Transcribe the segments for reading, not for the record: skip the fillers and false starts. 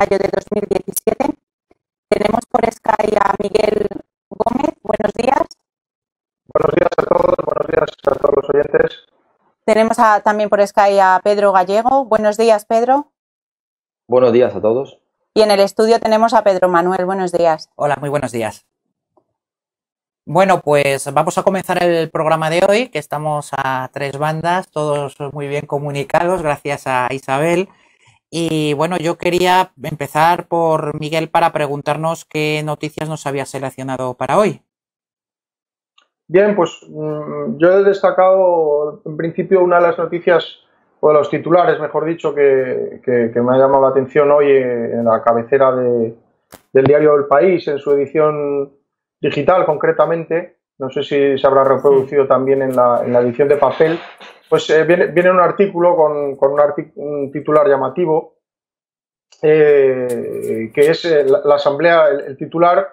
mayo de 2017. Tenemos por Sky a Miguel Gómez. Buenos días. Buenos días a todos, buenos días a todos los oyentes. Tenemos también por Sky a Pedro Gallego. Buenos días, Pedro. Buenos días a todos. Y en el estudio tenemos a Pedro Manuel. Buenos días. Hola, muy buenos días. Bueno, pues vamos a comenzar el programa de hoy, que estamos a 3 bandas, todos muy bien comunicados, gracias a Isabel. Y bueno, yo quería empezar por Miguel para preguntarnos qué noticias nos había seleccionado para hoy. Bien, pues yo he destacado en principio una de las noticias, o de los titulares, mejor dicho, que me ha llamado la atención hoy en la cabecera del diario El País, en su edición digital concretamente. No sé si se habrá reproducido también en la edición de papel. Pues viene un artículo con un titular llamativo, que es la Asamblea, el titular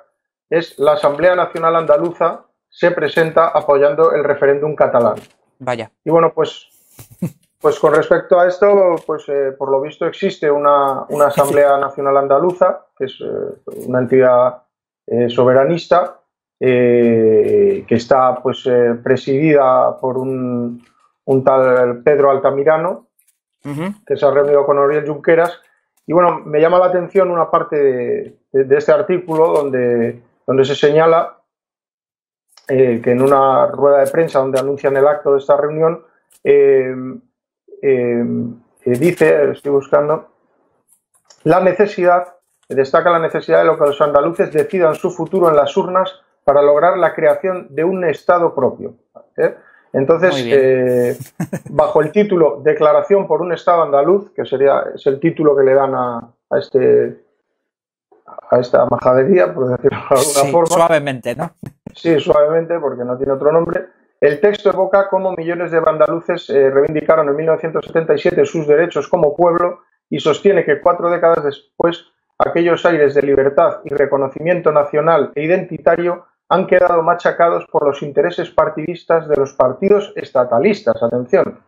es: la Asamblea Nacional Andaluza se presenta apoyando el referéndum catalán. Vaya. Y bueno, pues con respecto a esto, pues por lo visto existe una Asamblea Nacional Andaluza, que es una entidad soberanista, que está pues presidida por un tal Pedro Altamirano, que se ha reunido con Oriol Junqueras. Y bueno, me llama la atención una parte de este artículo donde se señala que en una rueda de prensa donde anuncian el acto de esta reunión, dice, estoy buscando, destaca la necesidad de que los andaluces decidan su futuro en las urnas para lograr la creación de un Estado propio. Entonces, bajo el título Declaración por un Estado andaluz, que es el título que le dan a esta majadería, por decirlo de alguna forma. Suavemente, ¿no? Sí, suavemente, porque no tiene otro nombre. El texto evoca cómo millones de andaluces reivindicaron en 1977 sus derechos como pueblo y sostiene que 4 décadas después aquellos aires de libertad y reconocimiento nacional e identitario han quedado machacados por los intereses partidistas de los partidos estatalistas. Atención,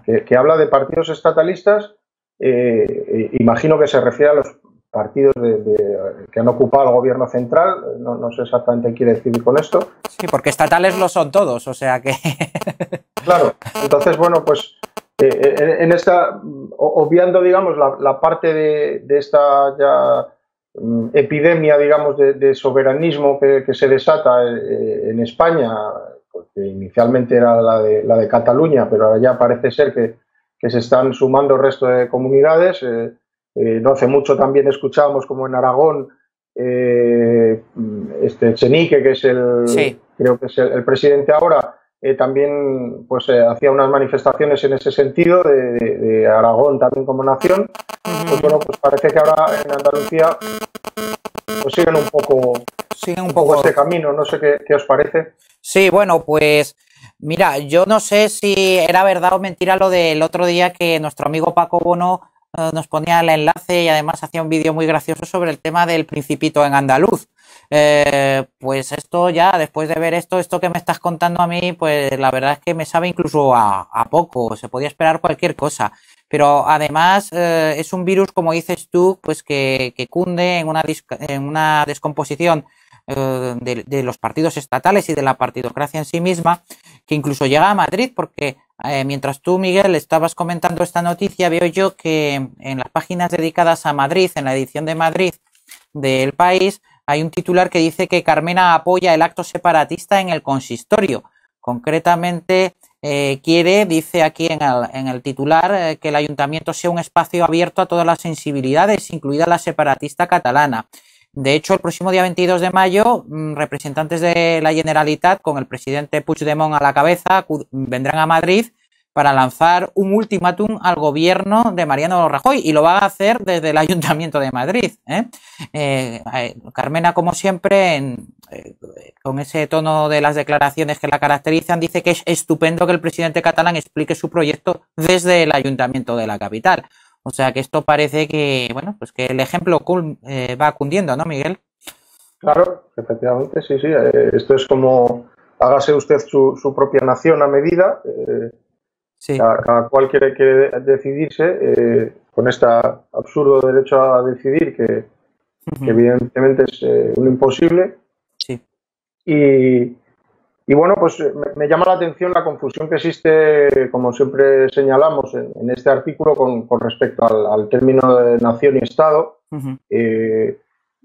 que habla de partidos estatalistas, imagino que se refiere a los partidos que han ocupado el gobierno central. No sé exactamente qué quiere decir con esto. Sí, porque estatales lo son todos, o sea que... Claro, entonces, bueno, pues en esta, obviando, digamos, la parte de esta ya epidemia, digamos, de soberanismo que se desata en España, porque inicialmente era la de Cataluña, pero ahora ya parece ser que se están sumando el resto de comunidades. No hace mucho también escuchábamos como en Aragón Echenique, que es creo que es el presidente ahora, también pues hacía unas manifestaciones en ese sentido de Aragón también como nación. Pues bueno, pues parece que ahora en Andalucía pues siguen un poco este camino. No sé qué os parece. Sí, bueno, pues mira, yo no sé si era verdad o mentira lo del otro día que nuestro amigo Paco Bono nos ponía el enlace y además hacía un vídeo muy gracioso sobre el tema del Principito en andaluz. Pues esto ya, después de ver esto que me estás contando a mí, pues la verdad es que me sabe incluso a poco, se podía esperar cualquier cosa. Pero además es un virus, como dices tú, pues que cunde en una descomposición de los partidos estatales y de la partidocracia en sí misma, que incluso llega a Madrid, porque mientras tú, Miguel, estabas comentando esta noticia, veo yo que en las páginas dedicadas a Madrid, en la edición de Madrid del País, hay un titular que dice que Carmena apoya el acto separatista en el consistorio. Concretamente dice aquí en el titular, que el ayuntamiento sea un espacio abierto a todas las sensibilidades, incluida la separatista catalana. De hecho, el próximo día 22 de mayo, representantes de la Generalitat, con el presidente Puigdemont a la cabeza, vendrán a Madrid para lanzar un ultimátum al gobierno de Mariano Rajoy, y lo va a hacer desde el Ayuntamiento de Madrid. Carmena, como siempre, con ese tono de las declaraciones que la caracterizan, dice que es estupendo que el presidente catalán explique su proyecto desde el Ayuntamiento de la capital. O sea que esto parece que, bueno, pues que el ejemplo va cundiendo, ¿no, Miguel? Claro, efectivamente, sí. Esto es como hágase usted su propia nación a medida. Sí. Cada cual quiere decidirse con este absurdo derecho a decidir que evidentemente es un imposible. Sí. Y bueno, pues me llama la atención la confusión que existe, como siempre señalamos en este artículo, con respecto al término de nación y Estado,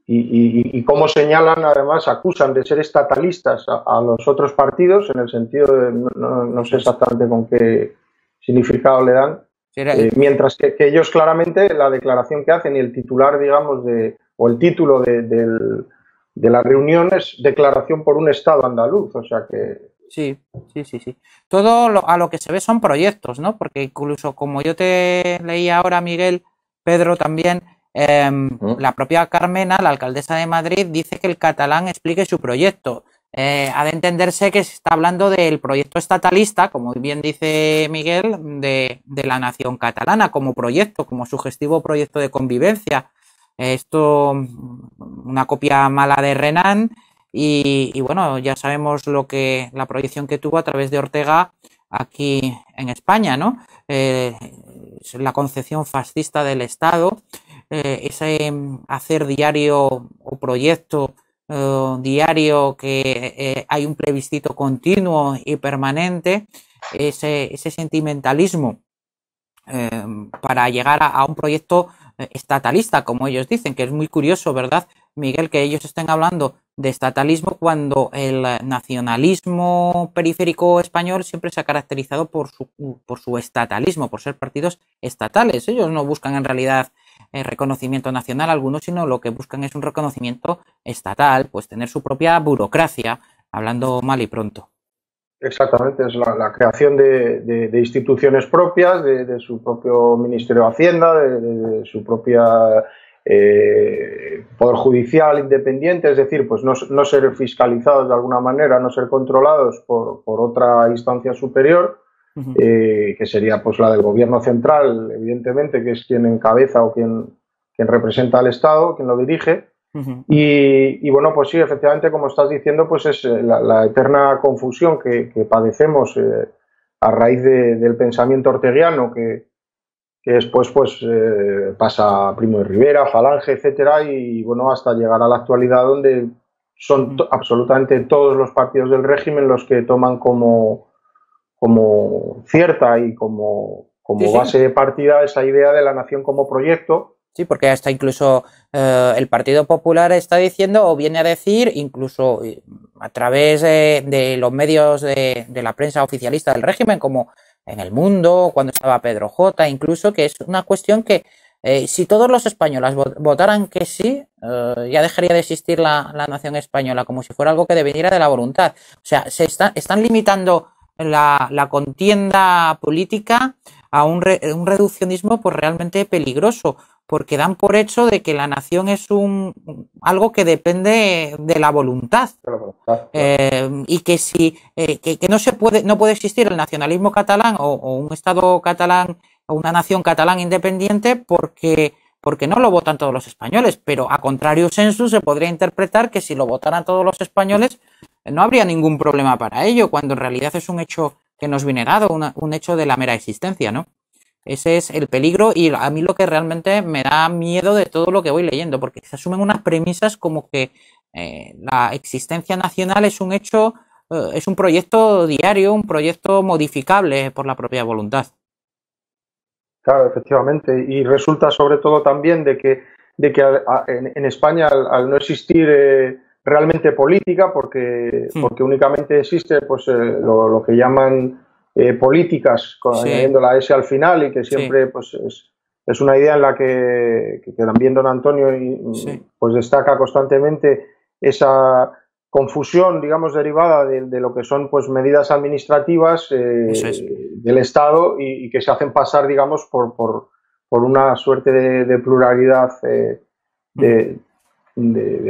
y cómo señalan, además, acusan de ser estatalistas a los otros partidos, en el sentido de, no sé exactamente con qué significado le dan, mientras que ellos claramente, la declaración que hacen y el titular, digamos, o el título de la reunión es declaración por un Estado andaluz, o sea que... Sí. Todo a lo que se ve son proyectos, ¿no? Porque incluso, como yo te leía ahora, Miguel, Pedro también, la propia Carmena, la alcaldesa de Madrid, dice que el catalán explique su proyecto. Ha de entenderse que se está hablando del proyecto estatalista, como bien dice Miguel, de la nación catalana como proyecto, como sugestivo proyecto de convivencia. Esto, una copia mala de Renan y bueno, ya sabemos la proyección que tuvo a través de Ortega aquí en España, ¿no? La concepción fascista del Estado, ese hacer diario o proyecto diario que hay un plebiscito continuo y permanente, ese sentimentalismo para llegar a un proyecto estatalista, como ellos dicen, que es muy curioso, ¿verdad, Miguel, que ellos estén hablando de estatalismo cuando el nacionalismo periférico español siempre se ha caracterizado por su estatalismo, por ser partidos estatales? Ellos no buscan en realidad reconocimiento nacional alguno, sino lo que buscan es un reconocimiento estatal, pues tener su propia burocracia, hablando mal y pronto. Exactamente, es la creación de instituciones propias, de su propio Ministerio de Hacienda, de su propia Poder Judicial independiente, es decir, pues no ser fiscalizados de alguna manera, no ser controlados por otra instancia superior, que sería pues la del Gobierno central, evidentemente, que es quien encabeza o quien representa al Estado, quien lo dirige. Y bueno, pues sí, efectivamente, como estás diciendo, pues es la eterna confusión que padecemos a raíz del pensamiento orteguiano, que después pues pasa a Primo de Rivera, Falange, etcétera, y bueno, hasta llegar a la actualidad, donde son absolutamente todos los partidos del régimen los que toman como cierta y como base de partida esa idea de la nación como proyecto. Sí, porque hasta incluso el Partido Popular está diciendo o viene a decir, incluso a través de los medios de la prensa oficialista del régimen, como en El Mundo, cuando estaba Pedro J, incluso, que es una cuestión que si todos los españoles votaran que sí, ya dejaría de existir la nación española, como si fuera algo que dependiera de la voluntad. O sea, están limitando la contienda política a un reduccionismo pues realmente peligroso, porque dan por hecho de que la nación es algo que depende de la voluntad, y que si que no puede existir el nacionalismo catalán o un Estado catalán o una nación catalán independiente porque no lo votan todos los españoles, pero a contrario sensu se podría interpretar que si lo votaran todos los españoles no habría ningún problema para ello, cuando en realidad es un hecho que nos viene dado, un hecho de la mera existencia, ¿no? Ese es el peligro y a mí lo que realmente me da miedo de todo lo que voy leyendo, porque se asumen unas premisas como que la existencia nacional es un hecho, es un proyecto diario, un proyecto modificable por la propia voluntad. Claro, efectivamente, y resulta sobre todo también de que en España, al no existir realmente política, porque únicamente existe pues lo que llaman políticas, añadiendo la S al final, y que siempre pues es una idea en la que también don Antonio pues destaca constantemente esa confusión, digamos, derivada de lo que son pues medidas administrativas del Estado y que se hacen pasar, digamos, por una suerte de pluralidad de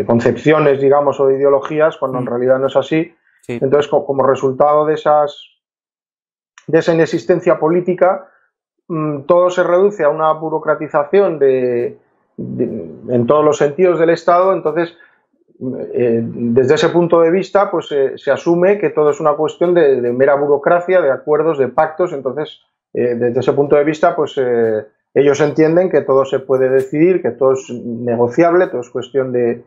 concepciones, digamos, o de ideologías, cuando en realidad no es así. Entonces, como resultado de esa inexistencia política, todo se reduce a una burocratización en todos los sentidos del Estado. Entonces, desde ese punto de vista, pues se asume que todo es una cuestión de mera burocracia, de acuerdos, de pactos. Entonces, desde ese punto de vista, pues ellos entienden que todo se puede decidir, que todo es negociable, todo es cuestión de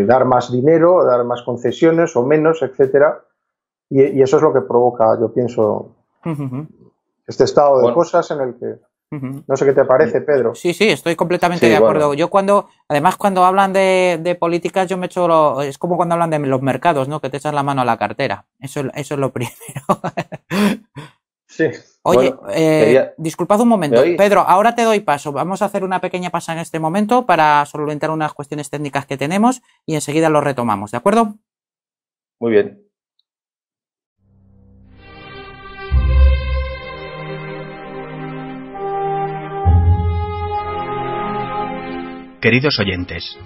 dar más dinero, dar más concesiones o menos, etcétera, y eso es lo que provoca, yo pienso, este estado de cosas en el que... No sé qué te parece, Pedro. Sí, estoy completamente de acuerdo. Bueno. Yo además cuando hablan de políticas, yo me echo es como cuando hablan de los mercados, ¿no? Que te echas la mano a la cartera. Eso es lo primero. Sí. Oye, disculpad un momento. Pedro, ahora te doy paso. Vamos a hacer una pequeña pausa en este momento para solventar unas cuestiones técnicas que tenemos y enseguida lo retomamos, ¿de acuerdo? Muy bien. Queridos oyentes,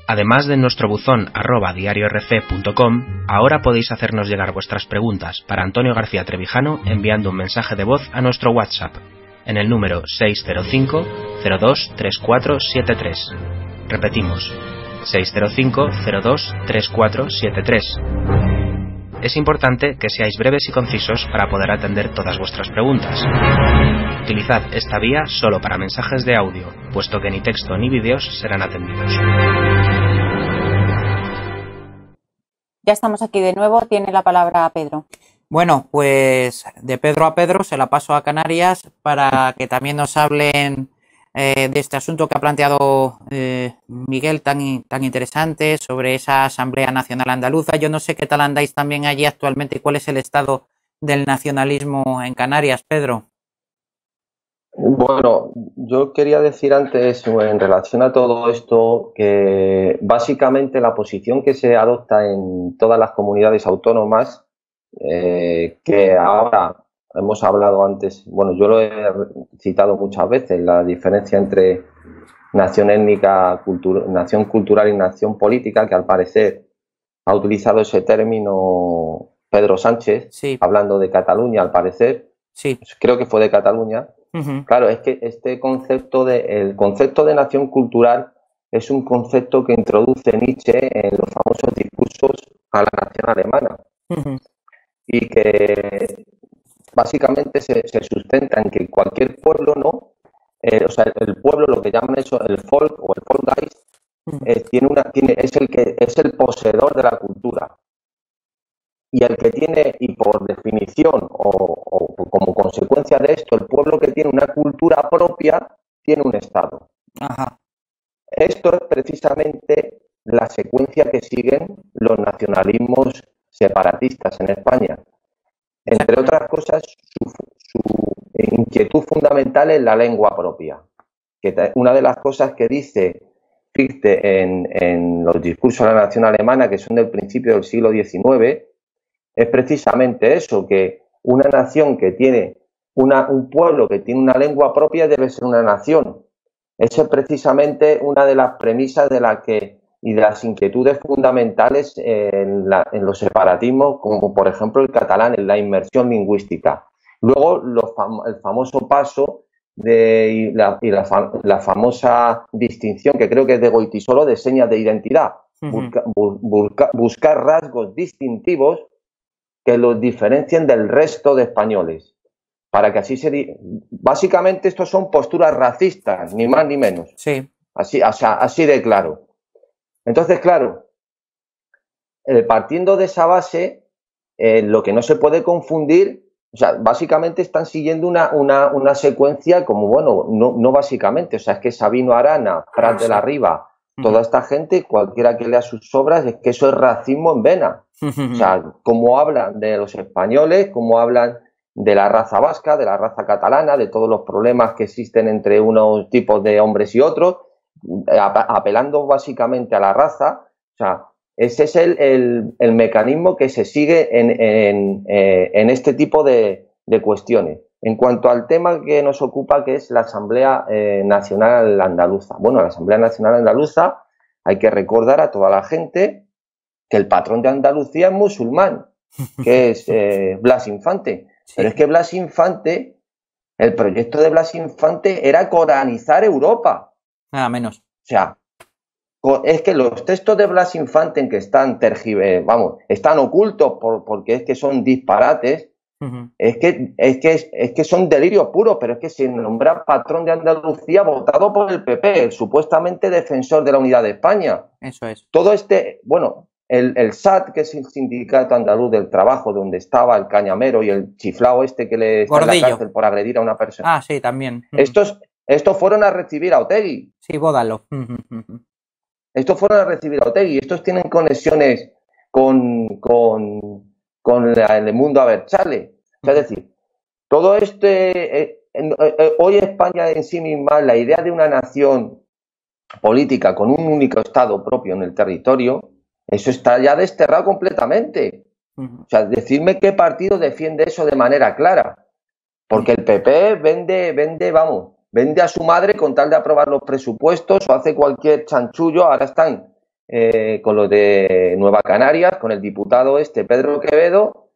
además de nuestro buzón @diariorc.com, ahora podéis hacernos llegar vuestras preguntas para Antonio García Trevijano enviando un mensaje de voz a nuestro WhatsApp en el número 605 02 3473. Repetimos, 605 02 3473. Es importante que seáis breves y concisos para poder atender todas vuestras preguntas. Utilizad esta vía solo para mensajes de audio, puesto que ni texto ni vídeos serán atendidos. Ya estamos aquí de nuevo. Tiene la palabra Pedro. Bueno, pues de Pedro a Pedro se la paso a Canarias para que también nos hablen de este asunto que ha planteado Miguel tan interesante sobre esa Asamblea Nacional Andaluza. Yo no sé qué tal andáis también allí actualmente y cuál es el estado del nacionalismo en Canarias, Pedro. Bueno, yo quería decir antes, en relación a todo esto, que básicamente la posición que se adopta en todas las comunidades autónomas, que ahora hemos hablado antes, bueno, yo lo he citado muchas veces, la diferencia entre nación étnica, nación cultural y nación política, que al parecer ha utilizado ese término Pedro Sánchez, sí, hablando de Cataluña, al parecer, sí, creo que fue de Cataluña. Claro, es que el concepto de nación cultural es un concepto que introduce Nietzsche en los famosos discursos a la nación alemana y que básicamente se sustenta en que cualquier pueblo, ¿no? O sea, el pueblo, lo que llaman eso, el folk o el Volksgeist, es el poseedor de la cultura. Y el que tiene, y por definición o como consecuencia de esto, el pueblo que tiene una cultura propia tiene un Estado. Ajá. Esto es precisamente la secuencia que siguen los nacionalismos separatistas en España. Entre otras cosas, su inquietud fundamental es la lengua propia. Que una de las cosas que dice Fichte en los discursos de la nación alemana, que son del principio del siglo XIX, es precisamente eso, que una nación que tiene un pueblo que tiene una lengua propia debe ser una nación. Esa es precisamente una de las premisas y de las inquietudes fundamentales en los separatismos, como por ejemplo el catalán, en la inmersión lingüística. Luego el famoso paso y la famosa distinción, que creo que es de Goytisolo, de señas de identidad. Buscar rasgos distintivos que los diferencien del resto de españoles, para que así básicamente estos son posturas racistas, ni más ni menos. Sí. Así de claro. Entonces, claro, partiendo de esa base, lo que no se puede confundir, o sea, básicamente están siguiendo una secuencia como, bueno, no básicamente, o sea, es que Sabino Arana, Prat de la Riba, toda esta gente, cualquiera que lea sus obras, es que eso es racismo en vena. O sea, cómo hablan de los españoles, cómo hablan de la raza vasca, de la raza catalana, de todos los problemas que existen entre unos tipos de hombres y otros, apelando básicamente a la raza. O sea, ese es el mecanismo que se sigue en este tipo de cuestiones. En cuanto al tema que nos ocupa, que es la Asamblea Nacional Andaluza. Bueno, la Asamblea Nacional Andaluza, hay que recordar a toda la gente que el patrón de Andalucía es musulmán, que es Blas Infante. Sí. Pero es que Blas Infante, el proyecto de Blas Infante era coranizar Europa. Nada menos. O sea, es que los textos de Blas Infante en que están ocultos porque es que son disparates, Es que son delirios puros, pero es que se nombra patrón de Andalucía votado por el PP, el supuestamente defensor de la unidad de España. Eso es. Todo bueno, el SAT, que es el Sindicato Andaluz del Trabajo, donde estaba el cañamero y el chiflao que le está en la cárcel por agredir a una persona. Ah, sí, también. Estos fueron a recibir a Otegi. Sí, bódalo. Estos fueron a recibir a Otegi. Estos tienen conexiones con el mundo Abertzale. O sea, es decir, todo hoy España en sí misma, la idea de una nación política con un único Estado propio en el territorio, eso está ya desterrado completamente. O sea, decirme qué partido defiende eso de manera clara. Porque el PP vende a su madre con tal de aprobar los presupuestos o hace cualquier chanchullo. Ahora están con lo de Nueva Canarias, con el diputado Pedro Quevedo,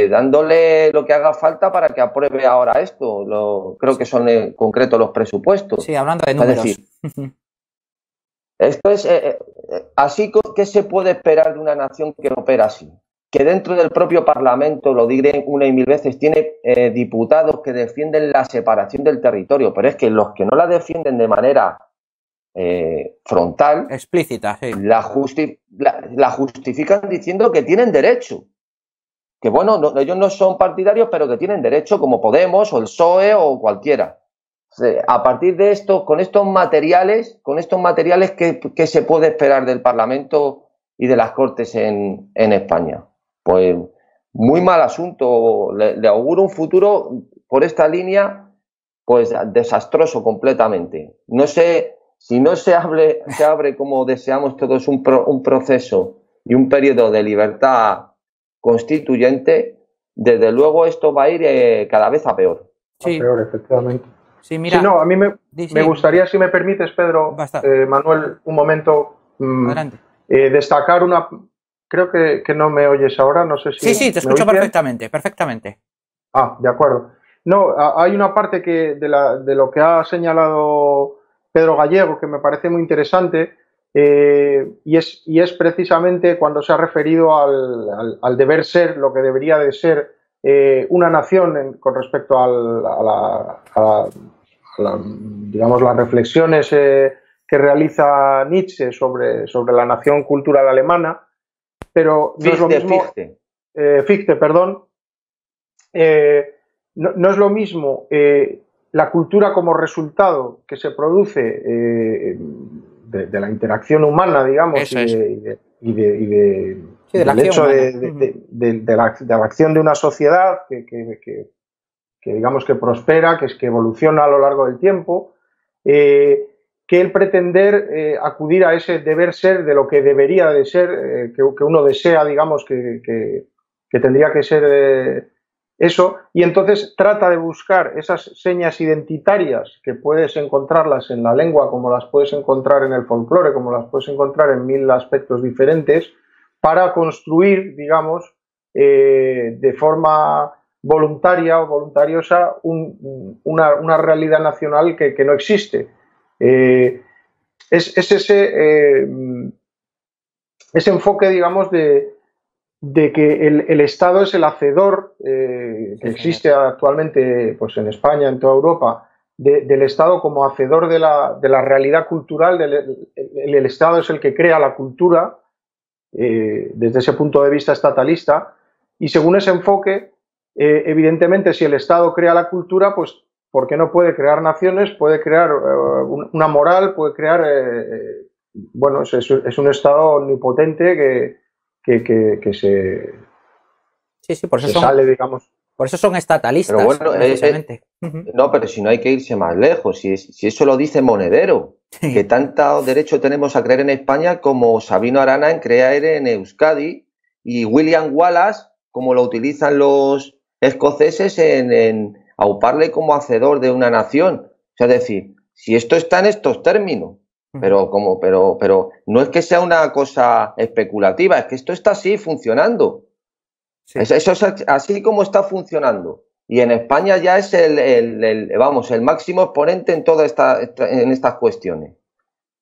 dándole lo que haga falta para que apruebe ahora esto. Creo que son en concreto los presupuestos. Sí, hablando de números. Es decir, esto es así. ¿Qué se puede esperar de una nación que opera así? Que dentro del propio Parlamento, lo diré una y mil veces, tiene diputados que defienden la separación del territorio, pero es que los que no la defienden de manera frontal, explícita, sí, la justifican diciendo que tienen derecho. Que bueno, ellos no son partidarios, pero que tienen derecho, como Podemos o el PSOE o cualquiera. A partir de esto, con estos materiales, ¿qué se puede esperar del Parlamento y de las Cortes en España? Pues muy mal asunto. Le auguro un futuro por esta línea, pues desastroso completamente. No sé si no se abre como deseamos todos un proceso y un periodo de libertad constituyente, desde luego esto va a ir cada vez a peor. Sí. A peor, efectivamente. Sí, mira. Sí, no, a mí me gustaría, si me permites, Pedro, Manuel, un momento, destacar una... Creo que no me oyes ahora, no sé si... Sí, te escucho perfectamente. Ah, de acuerdo. No, hay una parte de lo que ha señalado Pedro Gallego que me parece muy interesante, y es precisamente cuando se ha referido al deber ser, lo que debería de ser una nación con respecto a digamos, las reflexiones que realiza Nietzsche sobre la nación cultural alemana. Pero no es lo mismo. Fichte, perdón. No es lo mismo la cultura como resultado que se produce de la interacción humana, digamos, del hecho de la acción de una sociedad que digamos que prospera, que evoluciona a lo largo del tiempo, que el pretender acudir a ese deber ser de lo que debería de ser, que uno desea, digamos, que tendría que ser eso, y entonces trata de buscar esas señas identitarias que puedes encontrarlas en la lengua, como las puedes encontrar en el folclore, como las puedes encontrar en mil aspectos diferentes, para construir, digamos, de forma voluntaria o voluntariosa una realidad nacional que no existe. Es ese enfoque, digamos, de que el Estado es el hacedor que existe actualmente, pues, en España, en toda Europa, del Estado como hacedor de la realidad cultural. El Estado es el que crea la cultura desde ese punto de vista estatalista, y según ese enfoque, evidentemente, si el Estado crea la cultura, pues ¿por qué no puede crear naciones? Puede crear una moral, puede crear... bueno, es un Estado omnipotente que se... Sí, por eso sale, digamos... Por eso son estatalistas. Pero bueno, no, pero si no hay que irse más lejos. Si eso lo dice Monedero, que tanto derecho tenemos a creer en España como Sabino Arana en creer en Euskadi, y William Wallace, como lo utilizan los escoceses en auparle como hacedor de una nación. O sea, es decir, si esto está en estos términos, pero no es que sea una cosa especulativa, es que esto está así funcionando. Sí. Eso es así como está funcionando. Y en España ya es el máximo exponente en todas estas cuestiones.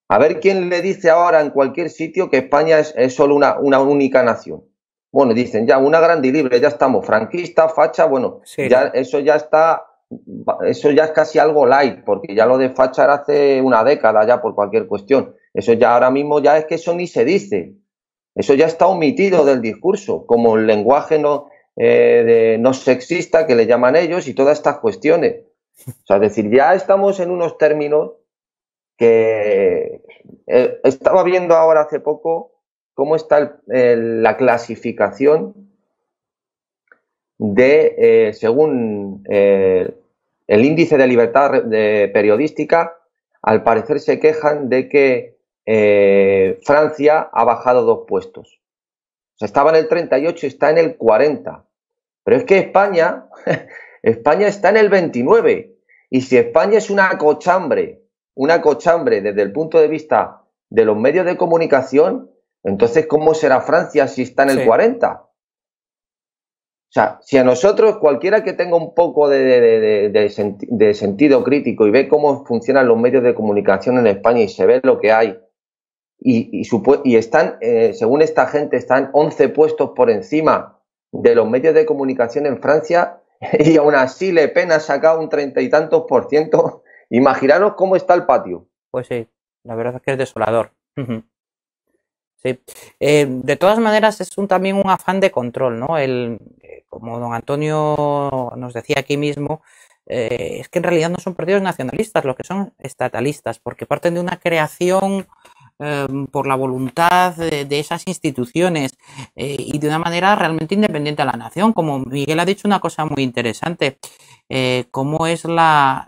A ver quién le dice ahora en cualquier sitio que España es solo una única nación. bueno, dicen ya una grande y libre, ya estamos, franquista, facha, bueno, Sí. ya eso ya está, eso ya es casi algo light, porque ya lo de facha era hace una década ya por cualquier cuestión. Eso ya ahora mismo ya es que eso ni se dice. Eso ya está omitido del discurso, como el lenguaje no sexista que le llaman ellos y todas estas cuestiones. O sea, es decir, ya estamos en unos términos que estaba viendo ahora hace poco cómo está la clasificación de, según el índice de libertad periodística, al parecer se quejan de que Francia ha bajado 2 puestos. O sea, estaba en el 38 y está en el 40. Pero es que España, España está en el 29. Y si España es una cochambre desde el punto de vista de los medios de comunicación, entonces ¿cómo será Francia si está en el 40? O sea, si a nosotros, cualquiera que tenga un poco de sentido crítico y ve cómo funcionan los medios de comunicación en España y se ve lo que hay, y están, según esta gente, están 11 puestos por encima de los medios de comunicación en Francia, y aún así Le Pen ha sacado un 30 y tantos %. Imaginaros cómo está el patio. Pues sí, la verdad es que es desolador. Sí. De todas maneras, es también un afán de control, ¿no? Como don Antonio nos decía aquí mismo, es que en realidad no son partidos nacionalistas, lo que son estatalistas, porque parten de una creación por la voluntad de esas instituciones y de una manera realmente independiente a la nación. Como Miguel ha dicho una cosa muy interesante, cómo es la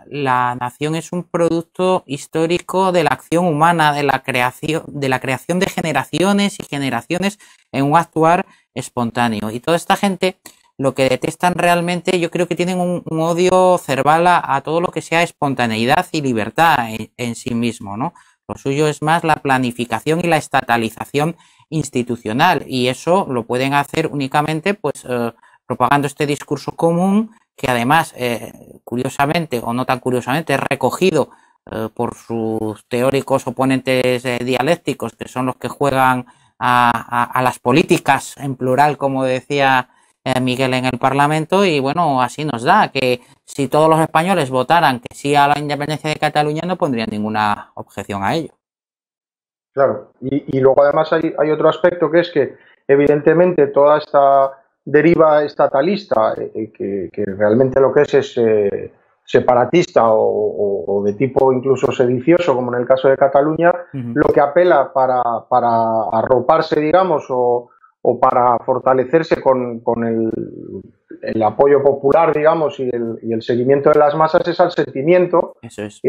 nación es un producto histórico de la acción humana, de la creación de generaciones y generaciones en un actuar espontáneo. Y toda esta gente lo que detestan realmente, yo creo que tienen un odio cerval a todo lo que sea espontaneidad y libertad en sí mismo, ¿no? Lo suyo es más la planificación y la estatalización institucional, y eso lo pueden hacer únicamente pues propagando este discurso común que además, curiosamente o no tan curiosamente, es recogido por sus teóricos oponentes dialécticos, que son los que juegan a las políticas en plural, como decía Miguel en el Parlamento. Y bueno, así nos da que si todos los españoles votaran que sí a la independencia de Cataluña, no pondrían ninguna objeción a ello. Claro, y luego además hay otro aspecto, que es que evidentemente toda esta deriva estatalista, que realmente lo que es separatista o de tipo incluso sedicioso, como en el caso de Cataluña, lo que apela para arroparse, digamos, o para fortalecerse con el apoyo popular, digamos, y el seguimiento de las masas, es al sentimiento. Eso es.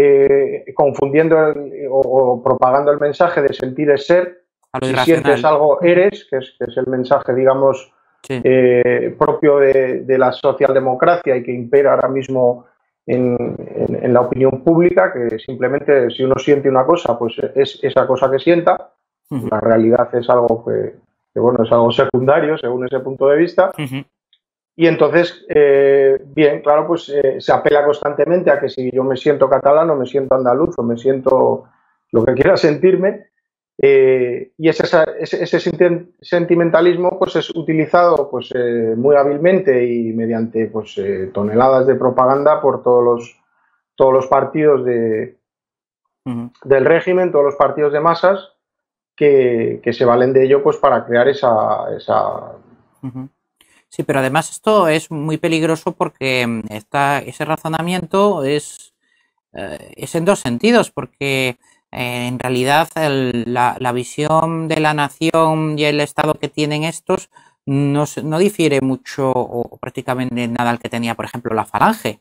Confundiendo o propagando el mensaje de sentir es ser. Si sientes algo, eres, que es el mensaje, digamos, sí, propio de la socialdemocracia y que impera ahora mismo en la opinión pública, que simplemente si uno siente una cosa, pues es esa cosa que sienta. La realidad es algo que bueno, es algo secundario según ese punto de vista. Y entonces, bien, claro, pues se apela constantemente a que si yo me siento catalán o me siento andaluz o me siento lo que quiera sentirme, y ese sentimentalismo pues es utilizado pues muy hábilmente y mediante pues toneladas de propaganda por todos los partidos del régimen, todos los partidos de masas que se valen de ello pues para crear esa Sí, pero además esto es muy peligroso porque ese razonamiento es en dos sentidos, porque en realidad la visión de la nación y el Estado que tienen estos no difiere mucho o prácticamente nada al que tenía, por ejemplo, la Falange.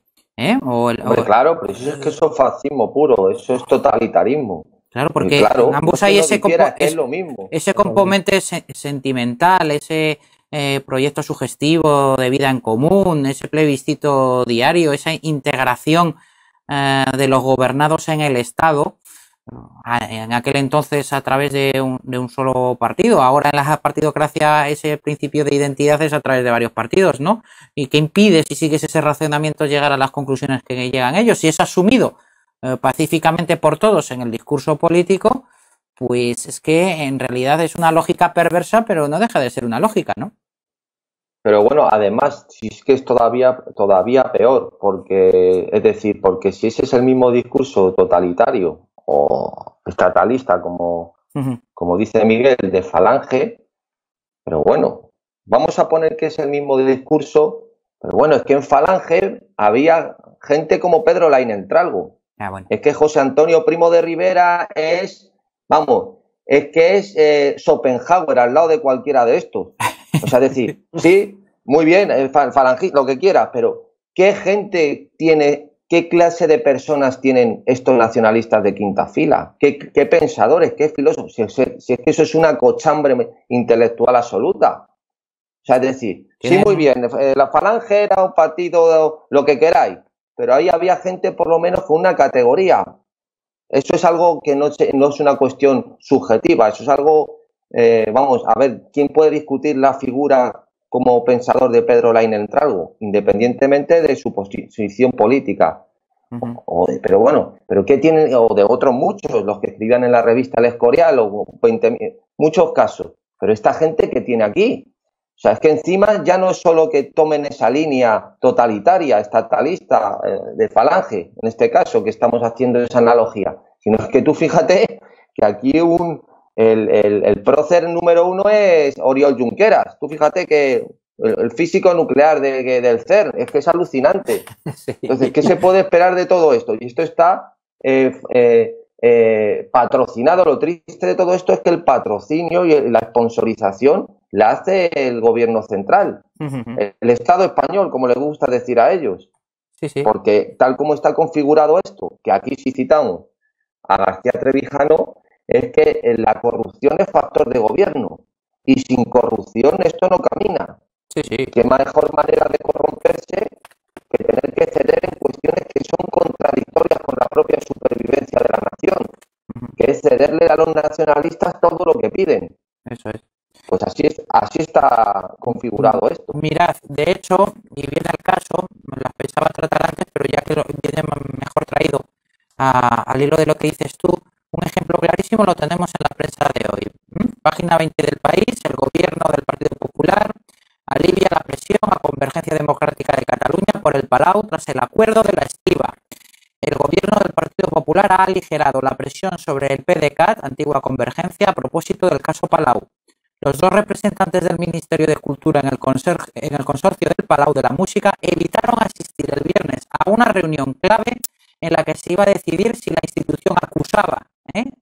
Claro, pero eso es fascismo puro, eso es totalitarismo. Claro, porque claro, en ambos hay ese componente es sentimental, ese proyecto sugestivo de vida en común, ese plebiscito diario, esa integración de los gobernados en el Estado, en aquel entonces a través de un solo partido. Ahora en la partidocracia ese principio de identidad es a través de varios partidos, ¿no? ¿Y qué impide, si sigues ese razonamiento, llegar a las conclusiones que llegan ellos? Si es asumido pacíficamente por todos en el discurso político, pues es que en realidad es una lógica perversa, pero no deja de ser una lógica, ¿no? Pero bueno, además, si es que es todavía peor, porque, es decir, porque si ese es el mismo discurso totalitario o estatalista, como dice Miguel, de Falange, pero bueno, vamos a poner que es el mismo discurso, pero bueno, es que en Falange había gente como Pedro Lainentralgo. Bueno. Es que José Antonio Primo de Rivera es, vamos, es que es Schopenhauer al lado de cualquiera de estos. O sea, decir, sí, muy bien, falangista, lo que quieras, pero ¿qué gente tiene, qué clase de personas tienen estos nacionalistas de quinta fila? ¿Qué pensadores, qué filósofos? Si es que eso es una cochambre intelectual absoluta. O sea, es decir, sí, muy bien, la Falange era un partido, lo que queráis, pero ahí había gente por lo menos con una categoría. Eso es algo que no es una cuestión subjetiva, eso es algo, vamos, a ver, ¿quién puede discutir la figura como pensador de Pedro Lainentralgo, independientemente de su posición política? Pero bueno, pero ¿qué tienen? O de otros muchos, los que escribían en la revista El Escorial, o 20, muchos casos. Pero esta gente que tiene aquí, o sea, es que encima ya no es solo que tomen esa línea totalitaria, estatalista, de Falange, en este caso, que estamos haciendo esa analogía, sino es que tú fíjate que aquí el prócer número 1 es Oriol Junqueras. Tú fíjate que el físico nuclear del CERN, es que es alucinante. Sí. Entonces, ¿qué se puede esperar de todo esto? Y esto está patrocinado. Lo triste de todo esto es que el patrocinio y la sponsorización la hace el gobierno central, el Estado español, como les gusta decir a ellos. Sí, sí. Porque tal como está configurado esto, que aquí sí citamos a García Trevijano, es que la corrupción es factor de gobierno y sin corrupción esto no camina. Sí, sí. ¿Qué mejor manera de corromperse que tener que ceder en cuestiones que son contradictorias con la propia supervivencia de la nación? Que es cederle a los nacionalistas todo lo que piden. Eso es. Pues así está configurado esto. Mirad, de hecho, y viene al caso, me las pensaba tratar antes, pero ya que lo viene mejor traído al hilo de lo que dices tú, un ejemplo clarísimo lo tenemos en la prensa de hoy. Página 20 del País, el gobierno del Partido Popular alivia la presión a Convergencia Democrática de Cataluña por el Palau tras el acuerdo de la estiba. El gobierno del Partido Popular ha aligerado la presión sobre el PDeCAT, antigua Convergencia, a propósito del caso Palau. Los dos representantes del Ministerio de Cultura en el consorcio del Palau de la Música evitaron asistir el viernes a una reunión clave en la que se iba a decidir si la institución acusaba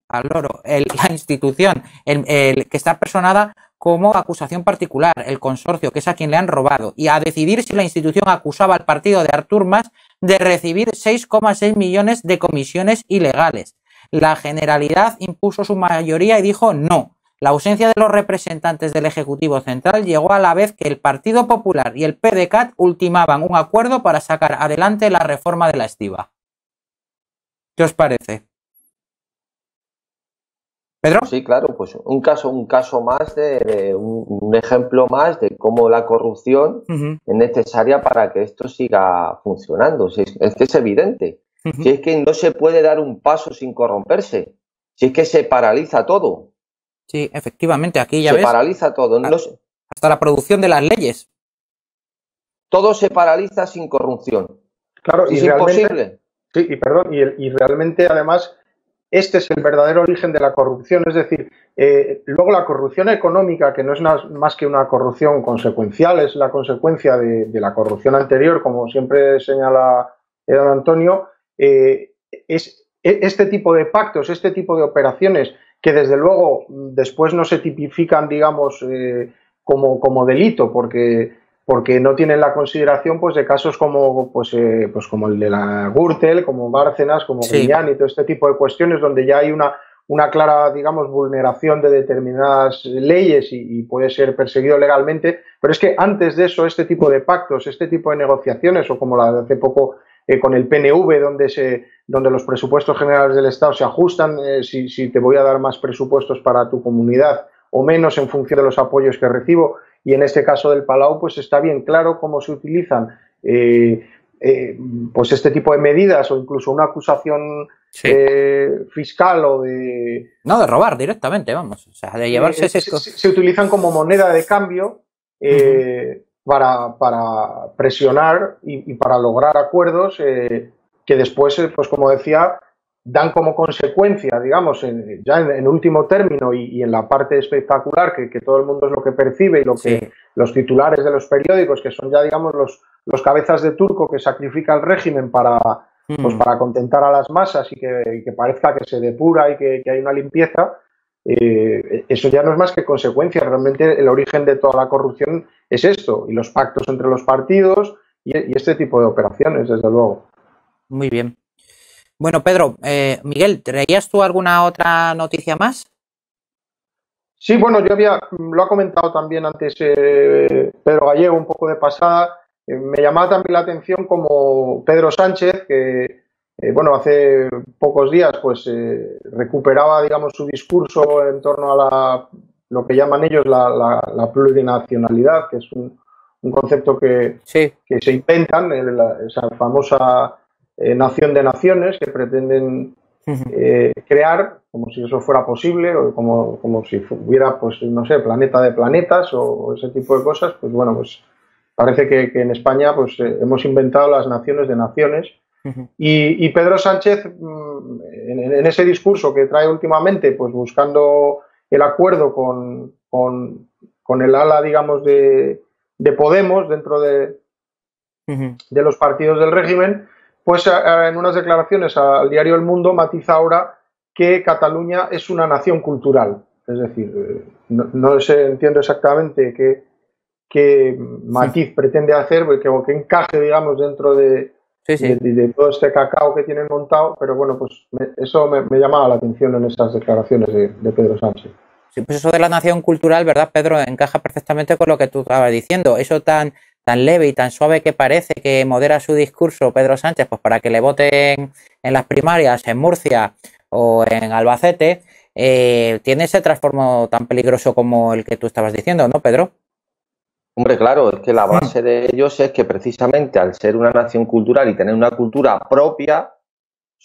al loro, la institución que está personada como acusación particular, el consorcio, que es a quien le han robado, y a decidir si la institución acusaba al partido de Artur Mas de recibir 6,6 millones de comisiones ilegales. La Generalidad impuso su mayoría y dijo no. La ausencia de los representantes del Ejecutivo Central llegó a la vez que el Partido Popular y el PDeCAT ultimaban un acuerdo para sacar adelante la reforma de la estiba. ¿Qué os parece? ¿Pedro? Sí, claro, pues un caso más un ejemplo más de cómo la corrupción es necesaria para que esto siga funcionando. Es que es evidente. Si es que no se puede dar un paso sin corromperse. Si es que se paraliza todo. Sí, efectivamente, aquí ya se ves. Se paraliza todo. Hasta la producción de las leyes. Todo se paraliza sin corrupción. Claro, es imposible. Sí, y realmente además este es el verdadero origen de la corrupción, es decir, luego la corrupción económica, que no es más que una corrupción consecuencial, es la consecuencia de la corrupción anterior, como siempre señala don Antonio, es este tipo de pactos, este tipo de operaciones que desde luego después no se tipifican, digamos, como delito, porque no tienen la consideración pues de casos como como el de la Gürtel, como Bárcenas, como Griñán y todo este tipo de cuestiones donde ya hay una clara, digamos, vulneración de determinadas leyes y puede ser perseguido legalmente, pero es que antes de eso este tipo de pactos, este tipo de negociaciones o como la de hace poco con el PNV donde los presupuestos generales del Estado se ajustan, si te voy a dar más presupuestos para tu comunidad o menos en función de los apoyos que recibo. Y en este caso del Palau, pues está bien claro cómo se utilizan pues este tipo de medidas o incluso una acusación fiscal o de... No, de robar directamente, vamos. O sea, de llevarse... se utilizan como moneda de cambio para presionar y para lograr acuerdos que después, pues como decía, dan como consecuencia, digamos, ya en último término y en la parte espectacular, que todo el mundo es lo que percibe y lo que los titulares de los periódicos, que son ya, digamos, los cabezas de turco que sacrifica el régimen pues para contentar a las masas y que parezca que se depura y que hay una limpieza, eso ya no es más que consecuencia. Realmente el origen de toda la corrupción es esto, y los pactos entre los partidos y este tipo de operaciones, desde luego. Muy bien. Bueno, Pedro, Miguel, ¿traías tú alguna otra noticia más? Sí, bueno, lo ha comentado también antes Pedro Gallego un poco de pasada. Me llamaba también la atención como Pedro Sánchez, que bueno, hace pocos días pues recuperaba, digamos, su discurso en torno a lo que llaman ellos la plurinacionalidad, que es un concepto que se inventan, esa famosa nación de naciones que pretenden crear, como si eso fuera posible, o como si hubiera, pues no sé, planeta de planetas o ese tipo de cosas. Pues bueno, pues parece que en España pues hemos inventado las naciones de naciones. Y Pedro Sánchez, en ese discurso que trae últimamente, pues buscando el acuerdo con el ala, digamos, de Podemos dentro de los partidos del régimen, pues en unas declaraciones al diario El Mundo matiza ahora que Cataluña es una nación cultural. Es decir, no se entiende exactamente qué matiz pretende hacer, que encaje, digamos, dentro de todo este cacao que tienen montado, pero bueno, pues eso me llamaba la atención en esas declaraciones de Pedro Sánchez. Sí, pues eso de la nación cultural, ¿verdad, Pedro? Encaja perfectamente con lo que tú estabas diciendo. Eso tan leve y tan suave que parece que modera su discurso Pedro Sánchez, pues para que le voten en las primarias en Murcia o en Albacete, tiene ese trastorno tan peligroso como el que tú estabas diciendo, ¿no, Pedro? Hombre, claro, es que la base de ellos es que precisamente al ser una nación cultural y tener una cultura propia,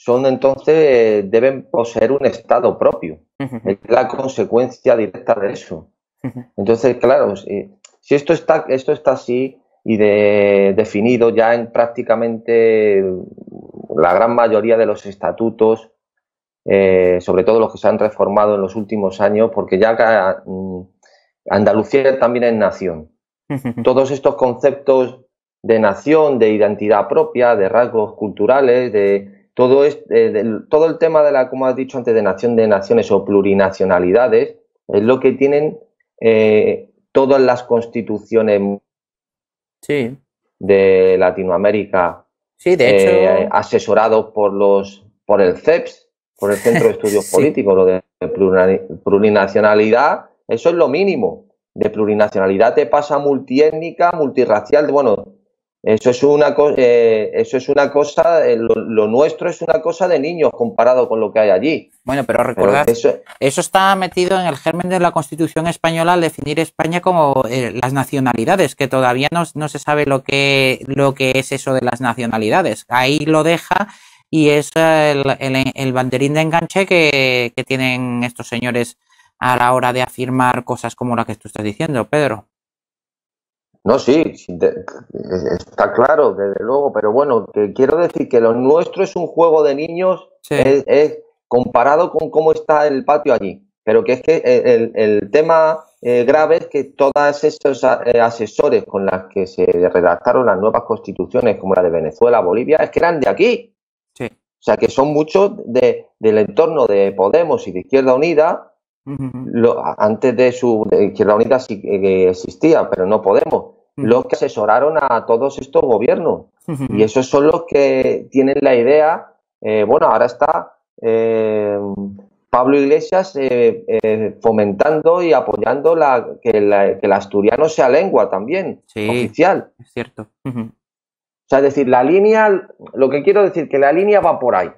deben poseer un Estado propio. Es la consecuencia directa de eso. Entonces, claro, si esto está así y definido ya en prácticamente la gran mayoría de los estatutos, sobre todo los que se han reformado en los últimos años, porque ya Andalucía también es nación. Todos estos conceptos de nación, de identidad propia, de rasgos culturales, de todo el tema de como has dicho antes, de nación de naciones o plurinacionalidades, es lo que tienen todas las constituciones de Latinoamérica, de hecho, asesorados por el CEPS, por el Centro de Estudios Políticos. Lo de plurinacionalidad, eso es lo mínimo. De plurinacionalidad te pasa multiétnica, multirracial. Bueno, eso es una cosa, lo nuestro es una cosa de niños comparado con lo que hay allí. Bueno, pero recordad, eso está metido en el germen de la Constitución española al definir España como las nacionalidades, que todavía no se sabe lo que es eso de las nacionalidades. Ahí lo deja y es el banderín de enganche que tienen estos señores a la hora de afirmar cosas como la que tú estás diciendo, Pedro. No, sí, está claro, desde luego, pero bueno, que quiero decir que lo nuestro es un juego de niños, es comparado con cómo está el patio allí, pero que es que el tema grave es que todos esos asesores con los que se redactaron las nuevas constituciones, como la de Venezuela, Bolivia, es que eran de aquí. Sí. O sea, que son muchos del entorno de Podemos y de Izquierda Unida. Antes de Izquierda Unida sí que existía, pero no Podemos, los que asesoraron a todos estos gobiernos. Y esos son los que tienen la idea. Bueno, ahora está Pablo Iglesias fomentando y apoyando que el asturiano sea lengua también, oficial. Es cierto. O sea, es decir, lo que quiero decir, que la línea va por ahí.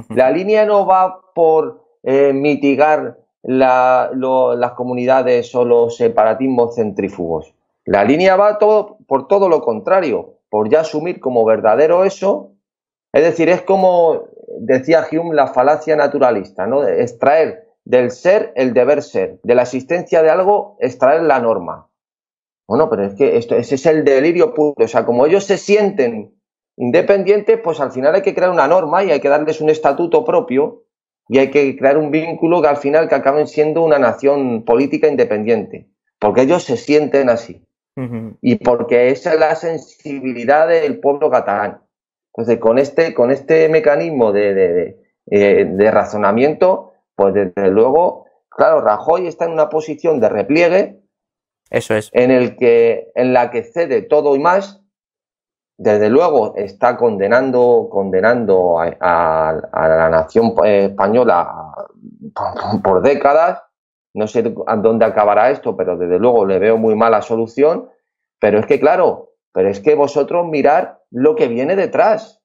La línea no va por mitigar las comunidades o los separatismos centrífugos. La línea va por todo lo contrario, por ya asumir como verdadero eso. Es decir, es como decía Hume, la falacia naturalista, ¿no? Extraer del ser el deber ser, de la existencia de algo extraer la norma. Bueno, pero es que ese es el delirio puro. O sea, como ellos se sienten independientes, pues al final hay que crear una norma y hay que darles un estatuto propio y hay que crear un vínculo que al final que acaben siendo una nación política independiente, porque ellos se sienten así y porque esa es la sensibilidad del pueblo catalán. Entonces, con este mecanismo de razonamiento, pues desde luego, claro, Rajoy está en una posición de repliegue. Eso es. En la que cede todo y más. Desde luego está condenando a la nación española por décadas. No sé a dónde acabará esto, pero desde luego le veo muy mala solución. Pero es que, claro, vosotros mirad lo que viene detrás.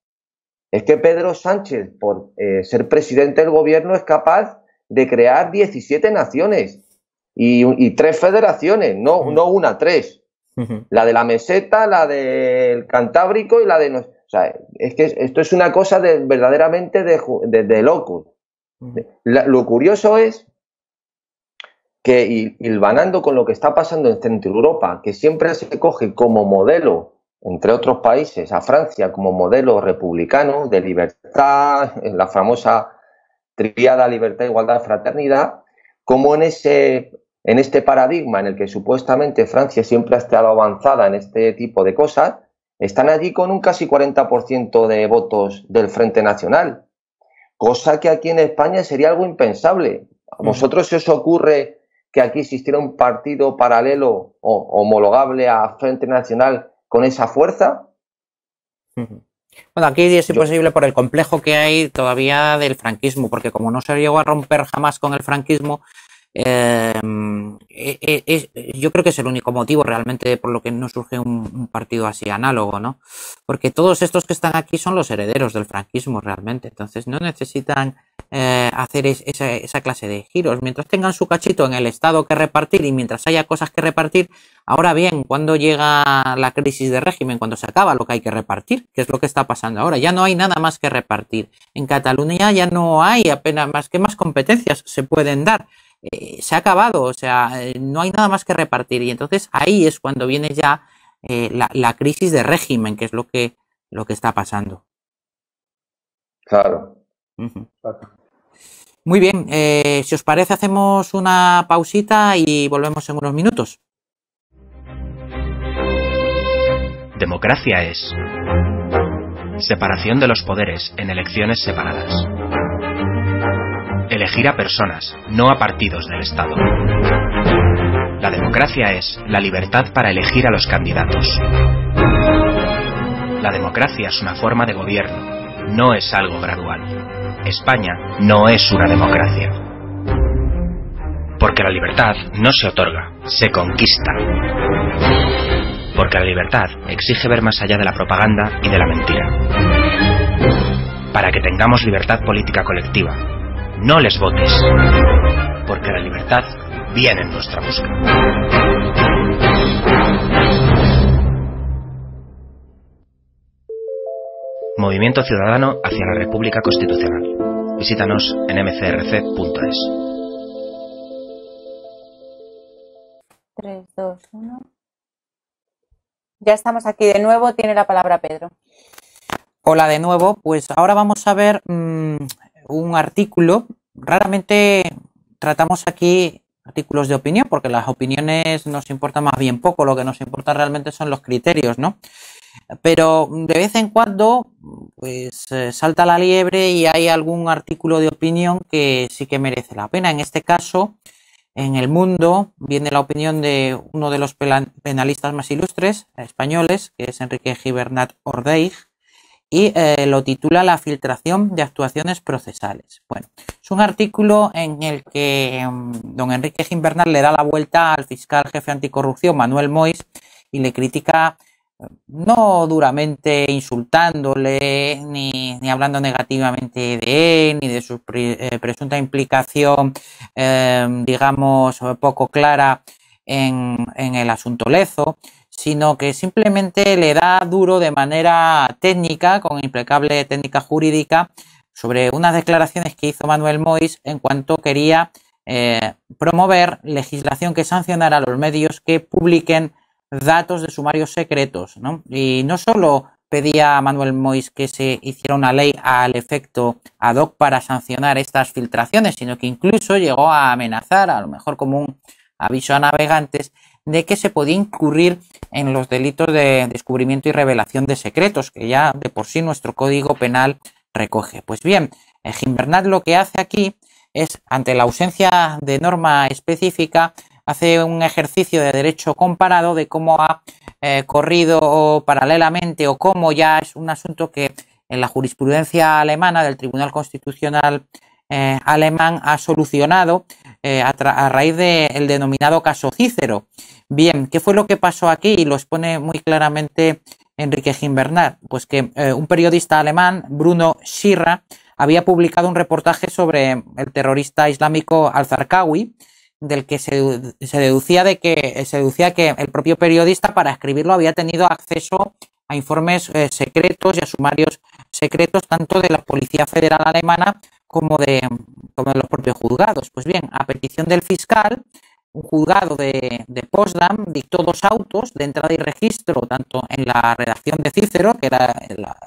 Es que Pedro Sánchez, por ser presidente del gobierno, es capaz de crear 17 naciones y 3 federaciones, no una, 3. La de la meseta, la del Cantábrico y la de... O sea, es que esto es una cosa verdaderamente de locos. Lo curioso es que, hilvanando con lo que está pasando en Centro Europa, que siempre se coge como modelo, entre otros países, a Francia como modelo republicano de libertad, en la famosa tríada libertad, igualdad, fraternidad, como en este paradigma en el que supuestamente Francia siempre ha estado avanzada en este tipo de cosas, están allí con un casi 40% de votos del Frente Nacional, cosa que aquí en España sería algo impensable. ¿A vosotros se os ocurre que aquí existiera un partido paralelo o homologable a Frente Nacional con esa fuerza? Bueno, aquí es imposible por el complejo que hay todavía del franquismo, porque como no se llegó a romper jamás con el franquismo, yo creo que es el único motivo realmente por lo que no surge un partido así análogo, ¿no? Porque todos estos que están aquí son los herederos del franquismo realmente, entonces no necesitan hacer esa clase de giros. Mientras tengan su cachito en el Estado que repartir y mientras haya cosas que repartir, ahora bien, cuando llega la crisis de régimen, cuando se acaba lo que hay que repartir, que es lo que está pasando ahora, ya no hay nada más que repartir. En Cataluña ya no hay apenas más competencias se pueden dar. Se ha acabado, o sea, no hay nada más que repartir y entonces ahí es cuando viene ya la crisis de régimen, que es lo que está pasando. Claro. Muy bien, si os parece hacemos una pausita y volvemos en unos minutos. Democracia es separación de los poderes en elecciones separadas. Elegir a personas, no a partidos del Estado. La democracia es la libertad para elegir a los candidatos. La democracia es una forma de gobierno, no es algo gradual. España no es una democracia. Porque la libertad no se otorga, se conquista. Porque la libertad exige ver más allá de la propaganda y de la mentira. Para que tengamos libertad política colectiva, no les votes, porque la libertad viene en nuestra busca. Movimiento Ciudadano hacia la República Constitucional. Visítanos en mcrc.es. 3, 2, 1. Ya estamos aquí de nuevo, tiene la palabra Pedro. Hola de nuevo, pues ahora vamos a ver un artículo. Raramente tratamos aquí artículos de opinión porque las opiniones nos importan más bien poco, lo que nos importa realmente son los criterios, ¿no? Pero de vez en cuando pues salta la liebre y hay algún artículo de opinión que sí que merece la pena. En este caso, en El Mundo viene la opinión de uno de los penalistas más ilustres españoles, que es Enrique Gibernat Ordeig, y lo titula La filtración de actuaciones procesales. Bueno, es un artículo en el que don Enrique Gibernat le da la vuelta al fiscal jefe anticorrupción Manuel Mois y le critica, no duramente insultándole ni hablando negativamente de él ni de su presunta implicación, digamos, poco clara en el asunto Lezo, sino que simplemente le da duro de manera técnica, con impecable técnica jurídica, sobre unas declaraciones que hizo Manuel Mois en cuanto quería promover legislación que sancionara a los medios que publiquen datos de sumarios secretos, ¿no? Y no solo pedía a Manuel Moix que se hiciera una ley al efecto ad hoc para sancionar estas filtraciones, sino que incluso llegó a amenazar, a lo mejor como un aviso a navegantes, de que se podía incurrir en los delitos de descubrimiento y revelación de secretos, que ya de por sí nuestro Código Penal recoge. Pues bien, Gimbernat lo que hace aquí es, ante la ausencia de norma específica, hace un ejercicio de derecho comparado de cómo ha corrido paralelamente o cómo ya es un asunto que en la jurisprudencia alemana del Tribunal Constitucional alemán ha solucionado a raíz del denominado caso Cícero. Bien, ¿qué fue lo que pasó aquí? Y lo expone muy claramente Enrique Gimbernat. Pues que un periodista alemán, Bruno Schirra, había publicado un reportaje sobre el terrorista islámico al-Zarqawi, del que se deducía que el propio periodista, para escribirlo, había tenido acceso a informes secretos y a sumarios secretos tanto de la Policía Federal Alemana como de los propios juzgados. Pues bien, a petición del fiscal, un juzgado de Potsdam dictó 2 autos de entrada y registro tanto en la redacción de Cícero, que era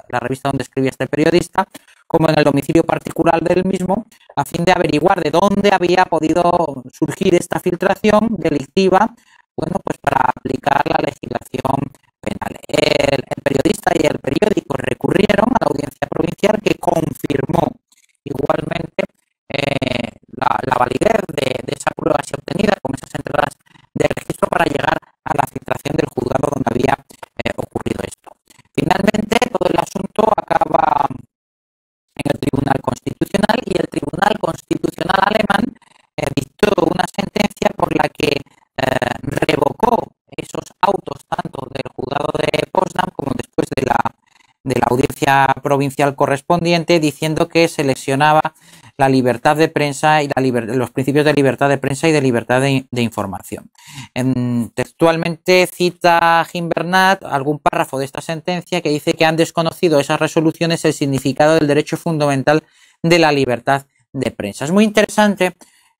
la revista donde escribía este periodista, como en el domicilio particular del mismo, a fin de averiguar de dónde había podido surgir esta filtración delictiva, bueno, pues para aplicar la legislación penal. El periodista y el periódico recurrieron a la audiencia provincial, que confirmó igualmente la validez de esa prueba así obtenida con esas entradas de registro para llegar a la filtración del juzgado donde había ocurrido esto. Finalmente, todo el asunto acaba en el Tribunal Constitucional, y el Tribunal Constitucional alemán dictó una sentencia por la que revocó esos autos tanto del juzgado de Potsdam como después de la audiencia provincial correspondiente, diciendo que se lesionaba la libertad de prensa y los principios de libertad de prensa y de libertad de información. Textualmente cita Gimbernat algún párrafo de esta sentencia que dice que han desconocido esas resoluciones el significado del derecho fundamental de la libertad de prensa. Es muy interesante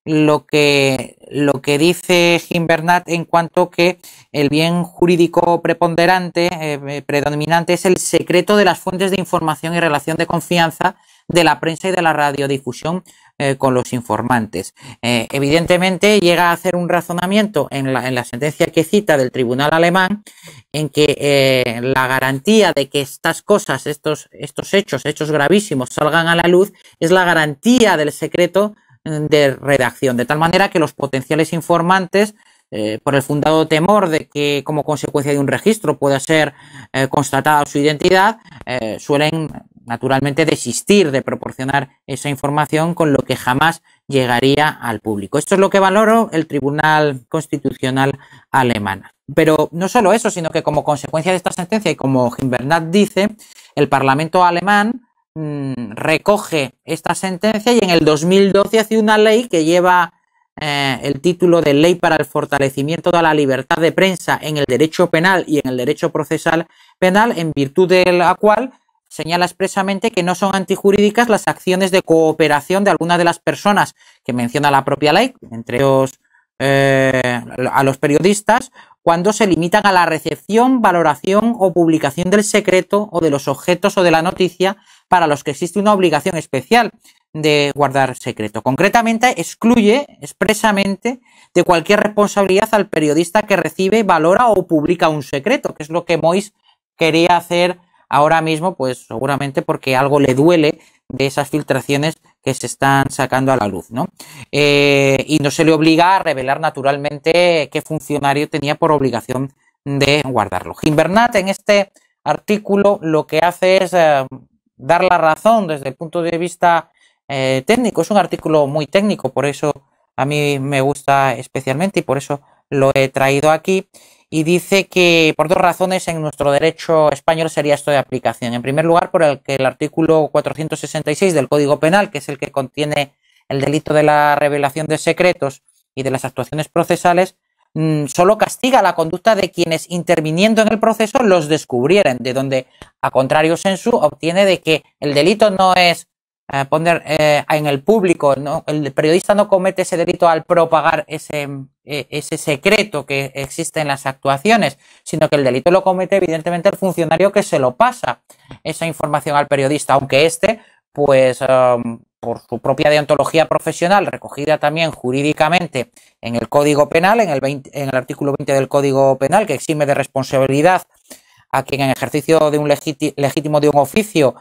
lo que dice Gimbernat en cuanto que el bien jurídico preponderante, predominante, es el secreto de las fuentes de información y relación de confianza de la prensa y de la radiodifusión con los informantes. Evidentemente llega a hacer un razonamiento en la sentencia que cita del tribunal alemán, en que la garantía de que estas cosas, estos hechos gravísimos salgan a la luz, es la garantía del secreto de redacción, de tal manera que los potenciales informantes, por el fundado temor de que como consecuencia de un registro pueda ser constatada su identidad, suelen naturalmente desistir de proporcionar esa información, con lo que jamás llegaría al público. Esto es lo que valoró el Tribunal Constitucional alemán. Pero no solo eso, sino que como consecuencia de esta sentencia, y como Gimbernat dice, el Parlamento alemán recoge esta sentencia y en el 2012 hace una ley que lleva el título de Ley para el fortalecimiento de la libertad de prensa en el derecho penal y en el derecho procesal penal, en virtud de la cual señala expresamente que no son antijurídicas las acciones de cooperación de algunas de las personas que menciona la propia ley, entre ellos a los periodistas, cuando se limitan a la recepción, valoración o publicación del secreto o de los objetos o de la noticia para los que existe una obligación especial de guardar secreto. Concretamente, excluye expresamente de cualquier responsabilidad al periodista que recibe, valora o publica un secreto, que es lo que Moix quería hacer ahora mismo, pues seguramente porque algo le duele de esas filtraciones que se están sacando a la luz, ¿no? Y no se le obliga a revelar naturalmente qué funcionario tenía por obligación de guardarlo. Gimbernat en este artículo lo que hace es dar la razón desde el punto de vista técnico. Es un artículo muy técnico, por eso a mí me gusta especialmente y por eso lo he traído aquí. Y dice que por 2 razones en nuestro derecho español sería esto de aplicación. En primer lugar, por el que el artículo 466 del Código Penal, que es el que contiene el delito de la revelación de secretos y de las actuaciones procesales, solo castiga la conducta de quienes interviniendo en el proceso los descubrieren, de donde, a contrario sensu, obtiene de que el delito no es poner en el público, ¿no? El periodista no comete ese delito al propagar ese secreto que existe en las actuaciones, sino que el delito lo comete evidentemente el funcionario que se lo pasa esa información al periodista, aunque éste, pues por su propia deontología profesional, recogida también jurídicamente en el Código Penal, en el artículo 20 del Código Penal, que exime de responsabilidad a quien en ejercicio de un legítimo de un oficio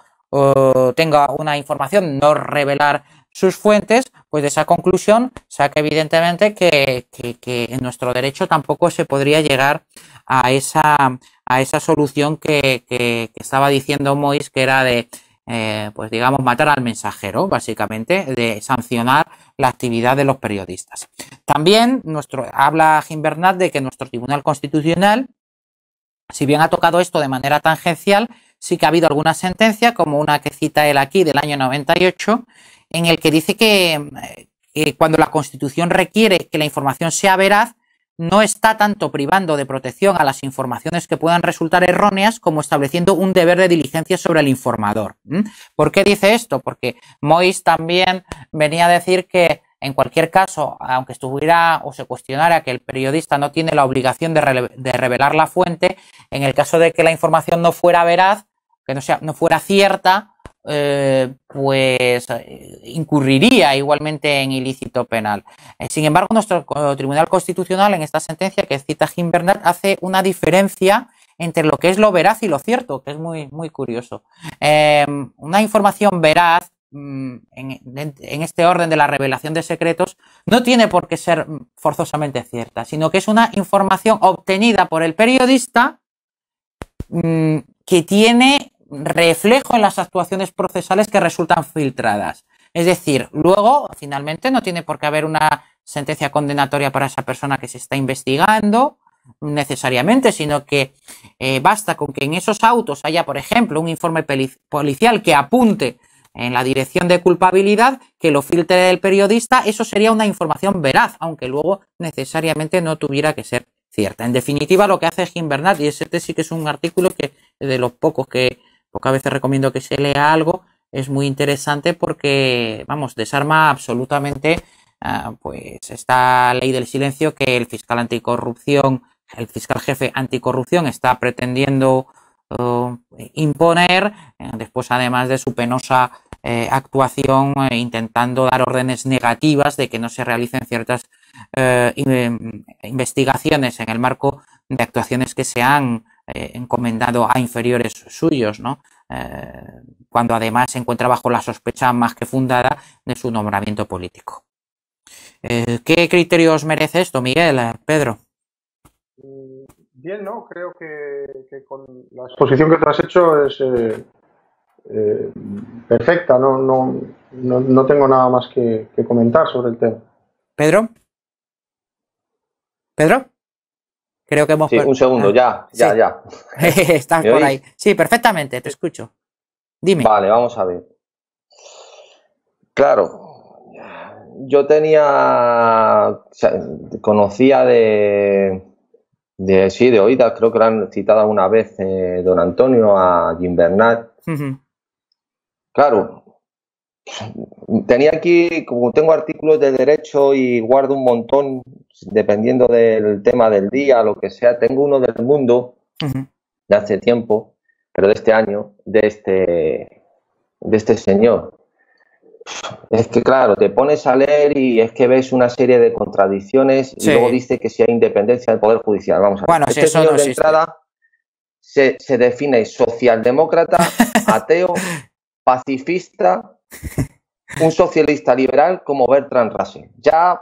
tenga una información, no revelar sus fuentes, pues de esa conclusión saca evidentemente que en nuestro derecho tampoco se podría llegar a esa solución que estaba diciendo Mois, que era de pues digamos matar al mensajero, básicamente, de sancionar la actividad de los periodistas. También habla Gimbernat de que nuestro Tribunal Constitucional, si bien ha tocado esto de manera tangencial, sí que ha habido alguna sentencia, como una que cita él aquí del año 98, en el que dice que cuando la Constitución requiere que la información sea veraz, no está tanto privando de protección a las informaciones que puedan resultar erróneas como estableciendo un deber de diligencia sobre el informador. ¿Por qué dice esto? Porque Mois también venía a decir que en cualquier caso, aunque estuviera o se cuestionara que el periodista no tiene la obligación de revelar la fuente, en el caso de que la información no fuera veraz, que no fuera cierta, pues incurriría igualmente en ilícito penal. Sin embargo, nuestro Tribunal Constitucional en esta sentencia que cita Gimbernat hace una diferencia entre lo que es lo veraz y lo cierto, que es muy, muy curioso. Una información veraz en este orden de la revelación de secretos no tiene por qué ser forzosamente cierta, sino que es una información obtenida por el periodista que tiene reflejo en las actuaciones procesales que resultan filtradas. Es decir, luego, finalmente, no tiene por qué haber una sentencia condenatoria para esa persona que se está investigando necesariamente, sino que basta con que en esos autos haya, por ejemplo, un informe policial que apunte en la dirección de culpabilidad, que lo filtre el periodista. Eso sería una información veraz, aunque luego necesariamente no tuviera que ser cierta. En definitiva, lo que hace Gimbernat, y este sí que es un artículo que de los pocos que pocas veces recomiendo que se lea algo, es muy interesante porque, vamos, desarma absolutamente pues esta ley del silencio que el fiscal anticorrupción, el fiscal jefe anticorrupción está pretendiendo imponer, después además de su penosa actuación intentando dar órdenes negativas de que no se realicen ciertas investigaciones en el marco de actuaciones que se han encomendado a inferiores suyos, ¿no? Cuando además se encuentra bajo la sospecha más que fundada de su nombramiento político. ¿Qué criterios merece esto, Miguel, Pedro? Bien, ¿no? Creo que con la exposición que te has hecho es perfecta. No tengo nada más que comentar sobre el tema. ¿Pedro? ¿Pedro? Creo que hemos... Sí, un segundo, ya. Estás por ahí. Sí, perfectamente, te escucho. Dime. Vale, vamos a ver. Claro, yo conocía de oídas, creo que lo han citado una vez don Antonio a Gimbernat. Claro, tenía aquí, como tengo artículos de derecho y guardo un montón, dependiendo del tema del día, lo que sea, tengo uno del Mundo de hace tiempo, pero de este año, de este señor. Es que claro, te pones a leer y es que ves una serie de contradicciones y luego dice que si hay independencia del Poder Judicial. Vamos a ver. Bueno, este señor de entrada se define socialdemócrata, ateo, pacifista, un socialista liberal como Bertrand Russell. Ya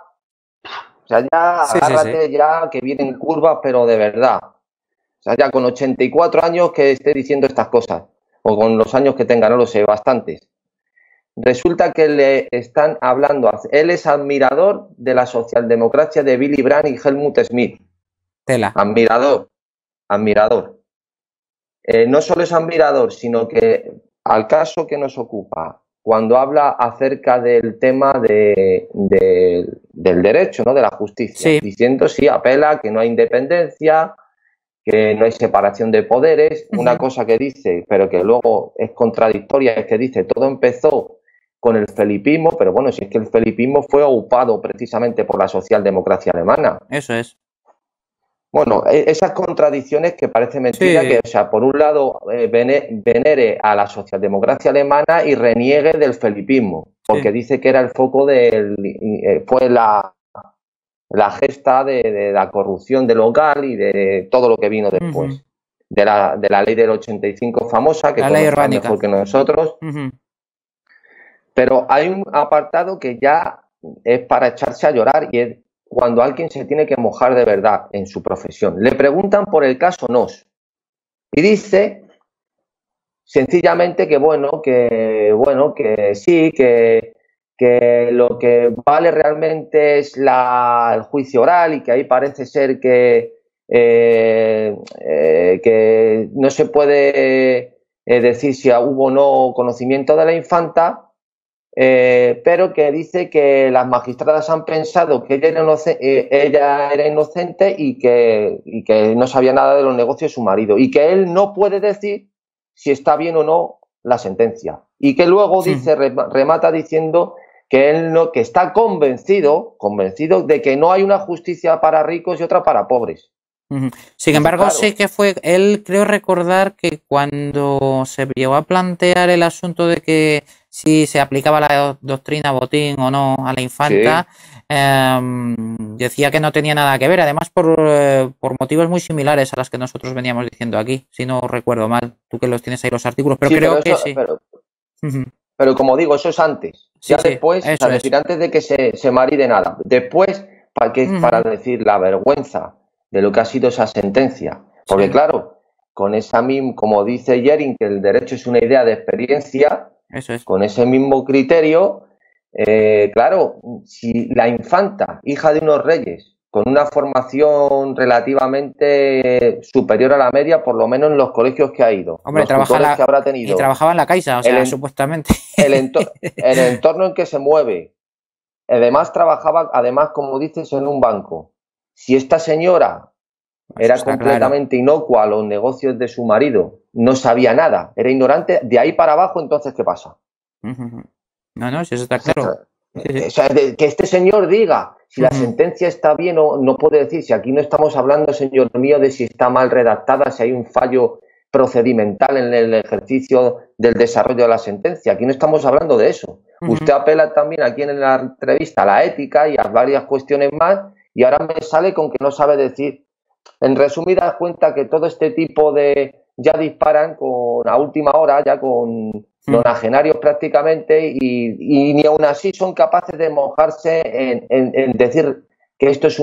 agárrate ya que vienen curvas, pero de verdad. O sea, ya con 84 años que esté diciendo estas cosas, o con los años que tenga, no lo sé, bastantes. Resulta que le están hablando, él es admirador de la socialdemocracia de Willy Brandt y Helmut Schmidt. Tela. Admirador. No solo es admirador, sino que al caso que nos ocupa, cuando habla acerca del tema del derecho, ¿no? De la justicia, diciendo apela que no hay independencia, que no hay separación de poderes. Una cosa que dice, pero que luego es contradictoria, es que dice todo empezó con el felipismo, pero bueno, si es que el felipismo fue ocupado precisamente por la socialdemocracia alemana. Eso es. Bueno, esas contradicciones que parece mentira Sí. que, o sea, por un lado venere a la socialdemocracia alemana y reniegue del felipismo, porque dice que era el foco fue la gesta de la corrupción de local y de todo lo que vino después. De la ley del 85 famosa, que conocen mejor que nosotros. Pero hay un apartado que ya es para echarse a llorar y es cuando alguien se tiene que mojar de verdad en su profesión. Le preguntan por el caso Nos y dice sencillamente que sí, que lo que vale realmente es el juicio oral y que ahí parece ser que no se puede decir si hubo o no conocimiento de la infanta, pero que dice que las magistradas han pensado que ella era inocente y que no sabía nada de los negocios de su marido y que él no puede decir si está bien o no la sentencia y que luego remata diciendo que que está convencido de que no hay una justicia para ricos y otra para pobres. Sin embargo, claro, sí que fue, él creo recordar que cuando se llegó a plantear el asunto de que si se aplicaba la doctrina Botín o no a la infanta, decía que no tenía nada que ver, además por motivos muy similares a las que nosotros veníamos diciendo aquí, si no recuerdo mal, tú que los tienes ahí los artículos, pero creo que sí. Pero como digo, eso es antes, ya después, es decir, antes de que se maride nada, después para decir la vergüenza de lo que ha sido esa sentencia. Porque claro, con esa misma, como dice Jering, que el derecho es una idea de experiencia, con ese mismo criterio, claro, si la infanta, hija de unos reyes, con una formación relativamente superior a la media, por lo menos en los colegios que ha ido, hombre, los tutores que habrá tenido, y trabajaba en la Caixa, o sea, supuestamente. El entorno en que se mueve, además trabajaba, como dices, en un banco. Si esta señora era completamente inocua a los negocios de su marido, no sabía nada, era ignorante, de ahí para abajo, entonces, ¿qué pasa? No, si eso está claro. O sea, que este señor diga si la sentencia está bien o no puede decir, si aquí no estamos hablando, señor mío, de si está mal redactada, si hay un fallo procedimental en el ejercicio del desarrollo de la sentencia. Aquí no estamos hablando de eso. Usted apela también aquí en la entrevista a la ética y a varias cuestiones más, y ahora me sale con que no sabe decir. En resumidas cuentas, que todo este tipo ya disparan a última hora, ya con nonagenarios prácticamente, y ni aún así son capaces de mojarse en decir que esto es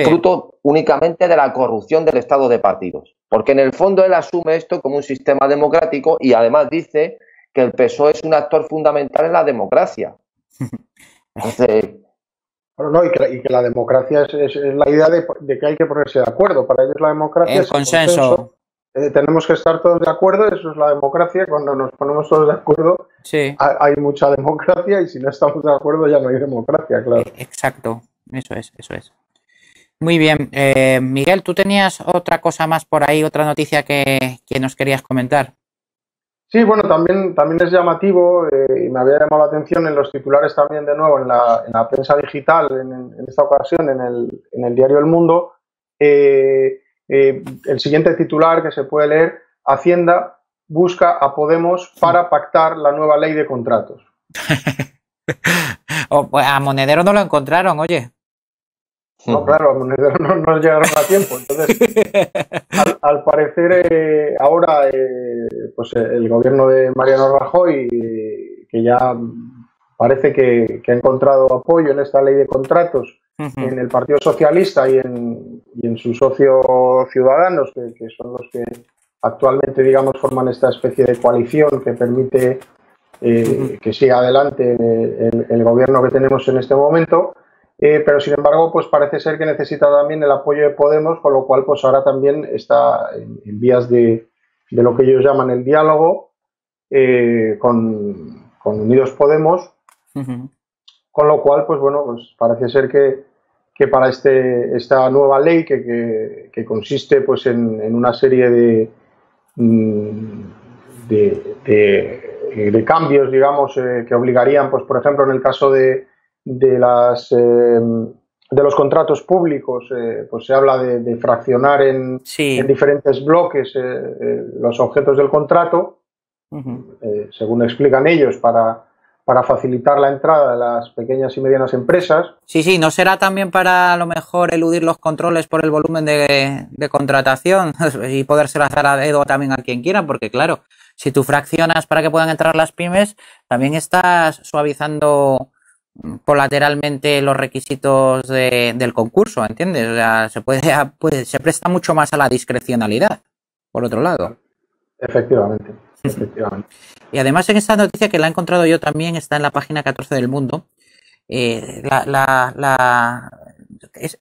fruto únicamente de la corrupción del Estado de partidos. Porque en el fondo él asume esto como un sistema democrático y además dice que el PSOE es un actor fundamental en la democracia. Entonces... No, y que la democracia es la idea de que hay que ponerse de acuerdo. Para ellos la democracia es consenso. Tenemos que estar todos de acuerdo, eso es la democracia. Cuando nos ponemos todos de acuerdo, hay mucha democracia, y si no estamos de acuerdo ya no hay democracia, claro. Exacto, eso es. Muy bien. Miguel, ¿tú tenías otra cosa más por ahí, otra noticia que nos querías comentar? Sí, bueno, también es llamativo, y me había llamado la atención en los titulares también, de nuevo, en la prensa digital, en esta ocasión, en el diario El Mundo, el siguiente titular que se puede leer: Hacienda busca a Podemos para pactar la nueva ley de contratos. Pues a Monedero no lo encontraron, oye. No, claro, a Monedero no llegaron a tiempo. Entonces, al parecer, ahora pues el gobierno de Mariano Rajoy, que ya parece que ha encontrado apoyo en esta ley de contratos en el Partido Socialista y en su socio Ciudadanos, que son los que actualmente, digamos, forman esta especie de coalición que permite que siga adelante el gobierno que tenemos en este momento. Pero sin embargo, pues parece ser que necesita también el apoyo de Podemos, con lo cual pues ahora también está en vías de lo que ellos llaman el diálogo con Unidos Podemos, con lo cual pues bueno, pues parece ser que para esta nueva ley que consiste pues en una serie de de cambios, digamos, que obligarían, pues por ejemplo, en el caso de los contratos públicos, pues se habla de fraccionar en diferentes bloques los objetos del contrato, según explican ellos, para facilitar la entrada de las pequeñas y medianas empresas. Sí, ¿no será también para a lo mejor eludir los controles por el volumen de contratación y podérselo hacer a dedo también a quien quiera? Porque claro, si tú fraccionas para que puedan entrar las pymes, también estás suavizando colateralmente los requisitos del concurso, ¿entiendes? O sea, se presta mucho más a la discrecionalidad, por otro lado. Efectivamente. Y además en esta noticia que la he encontrado yo también, está en la página 14 del Mundo,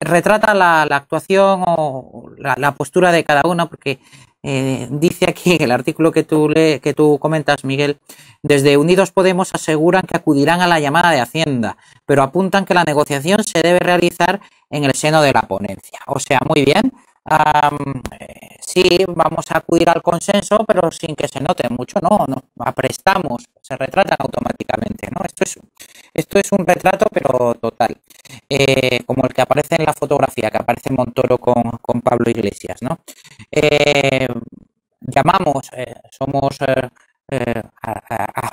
retrata la actuación o la postura de cada uno, porque dice aquí en el artículo que tú comentas, Miguel, desde Unidos Podemos aseguran que acudirán a la llamada de Hacienda, pero apuntan que la negociación se debe realizar en el seno de la ponencia. O sea, muy bien. Sí, vamos a acudir al consenso, pero sin que se note mucho, no, aprestamos, se retratan automáticamente, ¿no? Esto es un retrato, pero total, como el que aparece en la fotografía, que aparece Montoro con Pablo Iglesias, ¿no? Llamamos,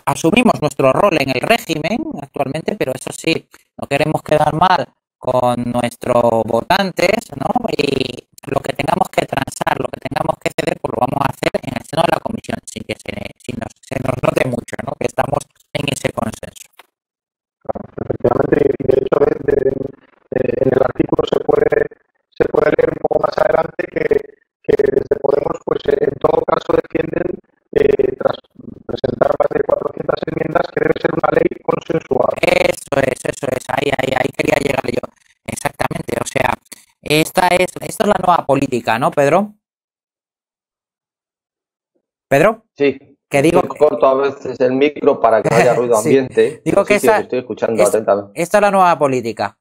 asumimos nuestro rol en el régimen actualmente, pero eso sí, no queremos quedar mal con nuestros votantes, ¿no? Y lo que tengamos que transar, lo que tengamos que ceder, pues lo vamos a hacer en el seno de la comisión, sin que se nos note mucho, ¿no? Que estamos en ese consenso. Claro, efectivamente, y de hecho en el artículo se puede leer un poco más adelante que desde Podemos, pues en todo caso defienden, tras presentar más de 400 enmiendas, que debe ser una ley consensuada. Eso es, ahí quería llegar yo. Exactamente, o sea, esta es la nueva política, ¿no, Pedro? ¿Pedro? Sí. Que digo corto a veces el micro para que no haya ruido ambiente. Sí. Digo que estoy escuchando atentamente. Esta es la nueva política.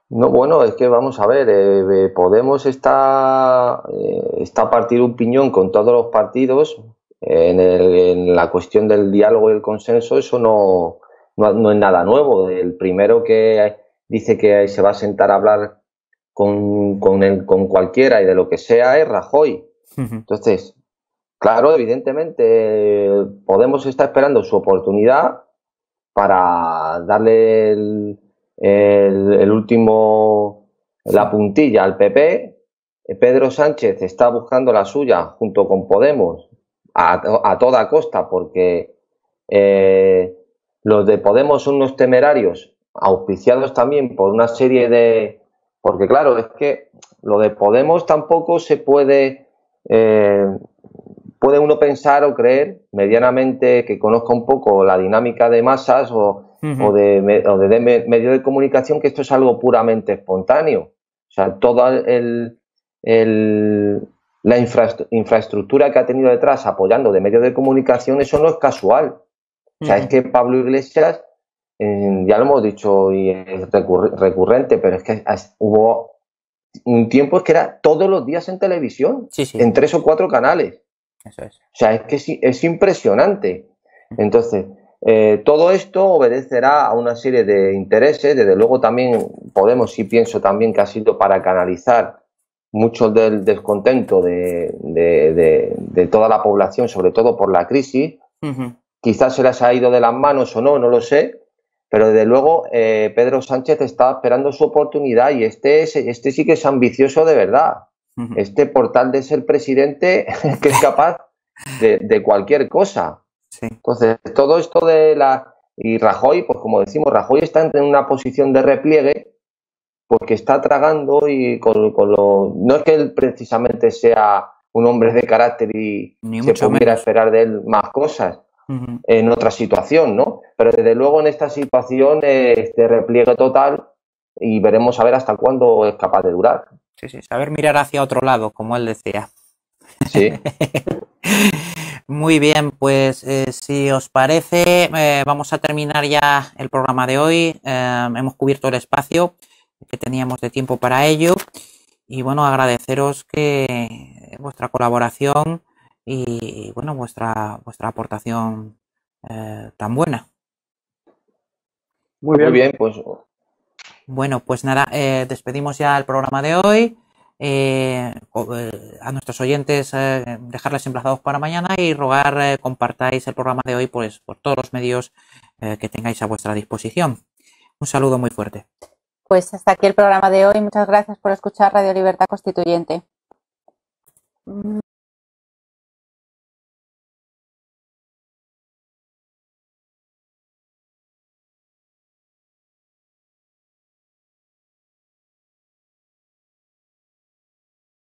No, bueno, es que vamos a ver, Podemos está a partir un piñón con todos los partidos en la cuestión del diálogo y el consenso. Eso no es nada nuevo. El primero que dice que se va a sentar a hablar con cualquiera y de lo que sea es Rajoy. Entonces, claro, evidentemente Podemos está esperando su oportunidad para darle la puntilla al PP. Pedro Sánchez está buscando la suya junto con Podemos a toda costa, porque los de Podemos son unos temerarios, auspiciados también por una serie porque claro, es que lo de Podemos tampoco se puede uno pensar o creer medianamente, que conozca un poco la dinámica de masas o de medios de comunicación, que esto es algo puramente espontáneo. O sea, toda la infraestructura que ha tenido detrás apoyando de medios de comunicación, eso no es casual. O sea, es que Pablo Iglesias, ya lo hemos dicho y es recurrente, pero es que hubo un tiempo que era todos los días en televisión, en 3 o 4 canales. Eso es. O sea, es que es impresionante. Entonces, todo esto obedecerá a una serie de intereses. Desde luego también Podemos, sí pienso también que ha sido para canalizar mucho del descontento de toda la población, sobre todo por la crisis. Quizás se les ha ido de las manos o no lo sé, pero desde luego Pedro Sánchez está esperando su oportunidad, y este sí que es ambicioso de verdad. Por tal de ser presidente, que es capaz de cualquier cosa. Sí. Entonces, todo esto y Rajoy, pues como decimos, Rajoy está en una posición de repliegue, porque está tragando y no es que él precisamente sea un hombre de carácter y se pudiera esperar de él más cosas en otra situación, ¿no? Pero desde luego en esta situación este repliegue total, y veremos a ver hasta cuándo es capaz de durar. Sí, saber mirar hacia otro lado, como él decía. Sí. Muy bien, pues si os parece, vamos a terminar ya el programa de hoy. Hemos cubierto el espacio que teníamos de tiempo para ello, y bueno, agradeceros que vuestra colaboración y bueno, vuestra aportación tan buena. Muy bien, pues. Bueno, pues nada, despedimos ya el programa de hoy. A nuestros oyentes dejarles emplazados para mañana y rogar compartáis el programa de hoy pues por todos los medios que tengáis a vuestra disposición. Un saludo muy fuerte. Pues hasta aquí el programa de hoy. Muchas gracias por escuchar Radio Libertad Constituyente.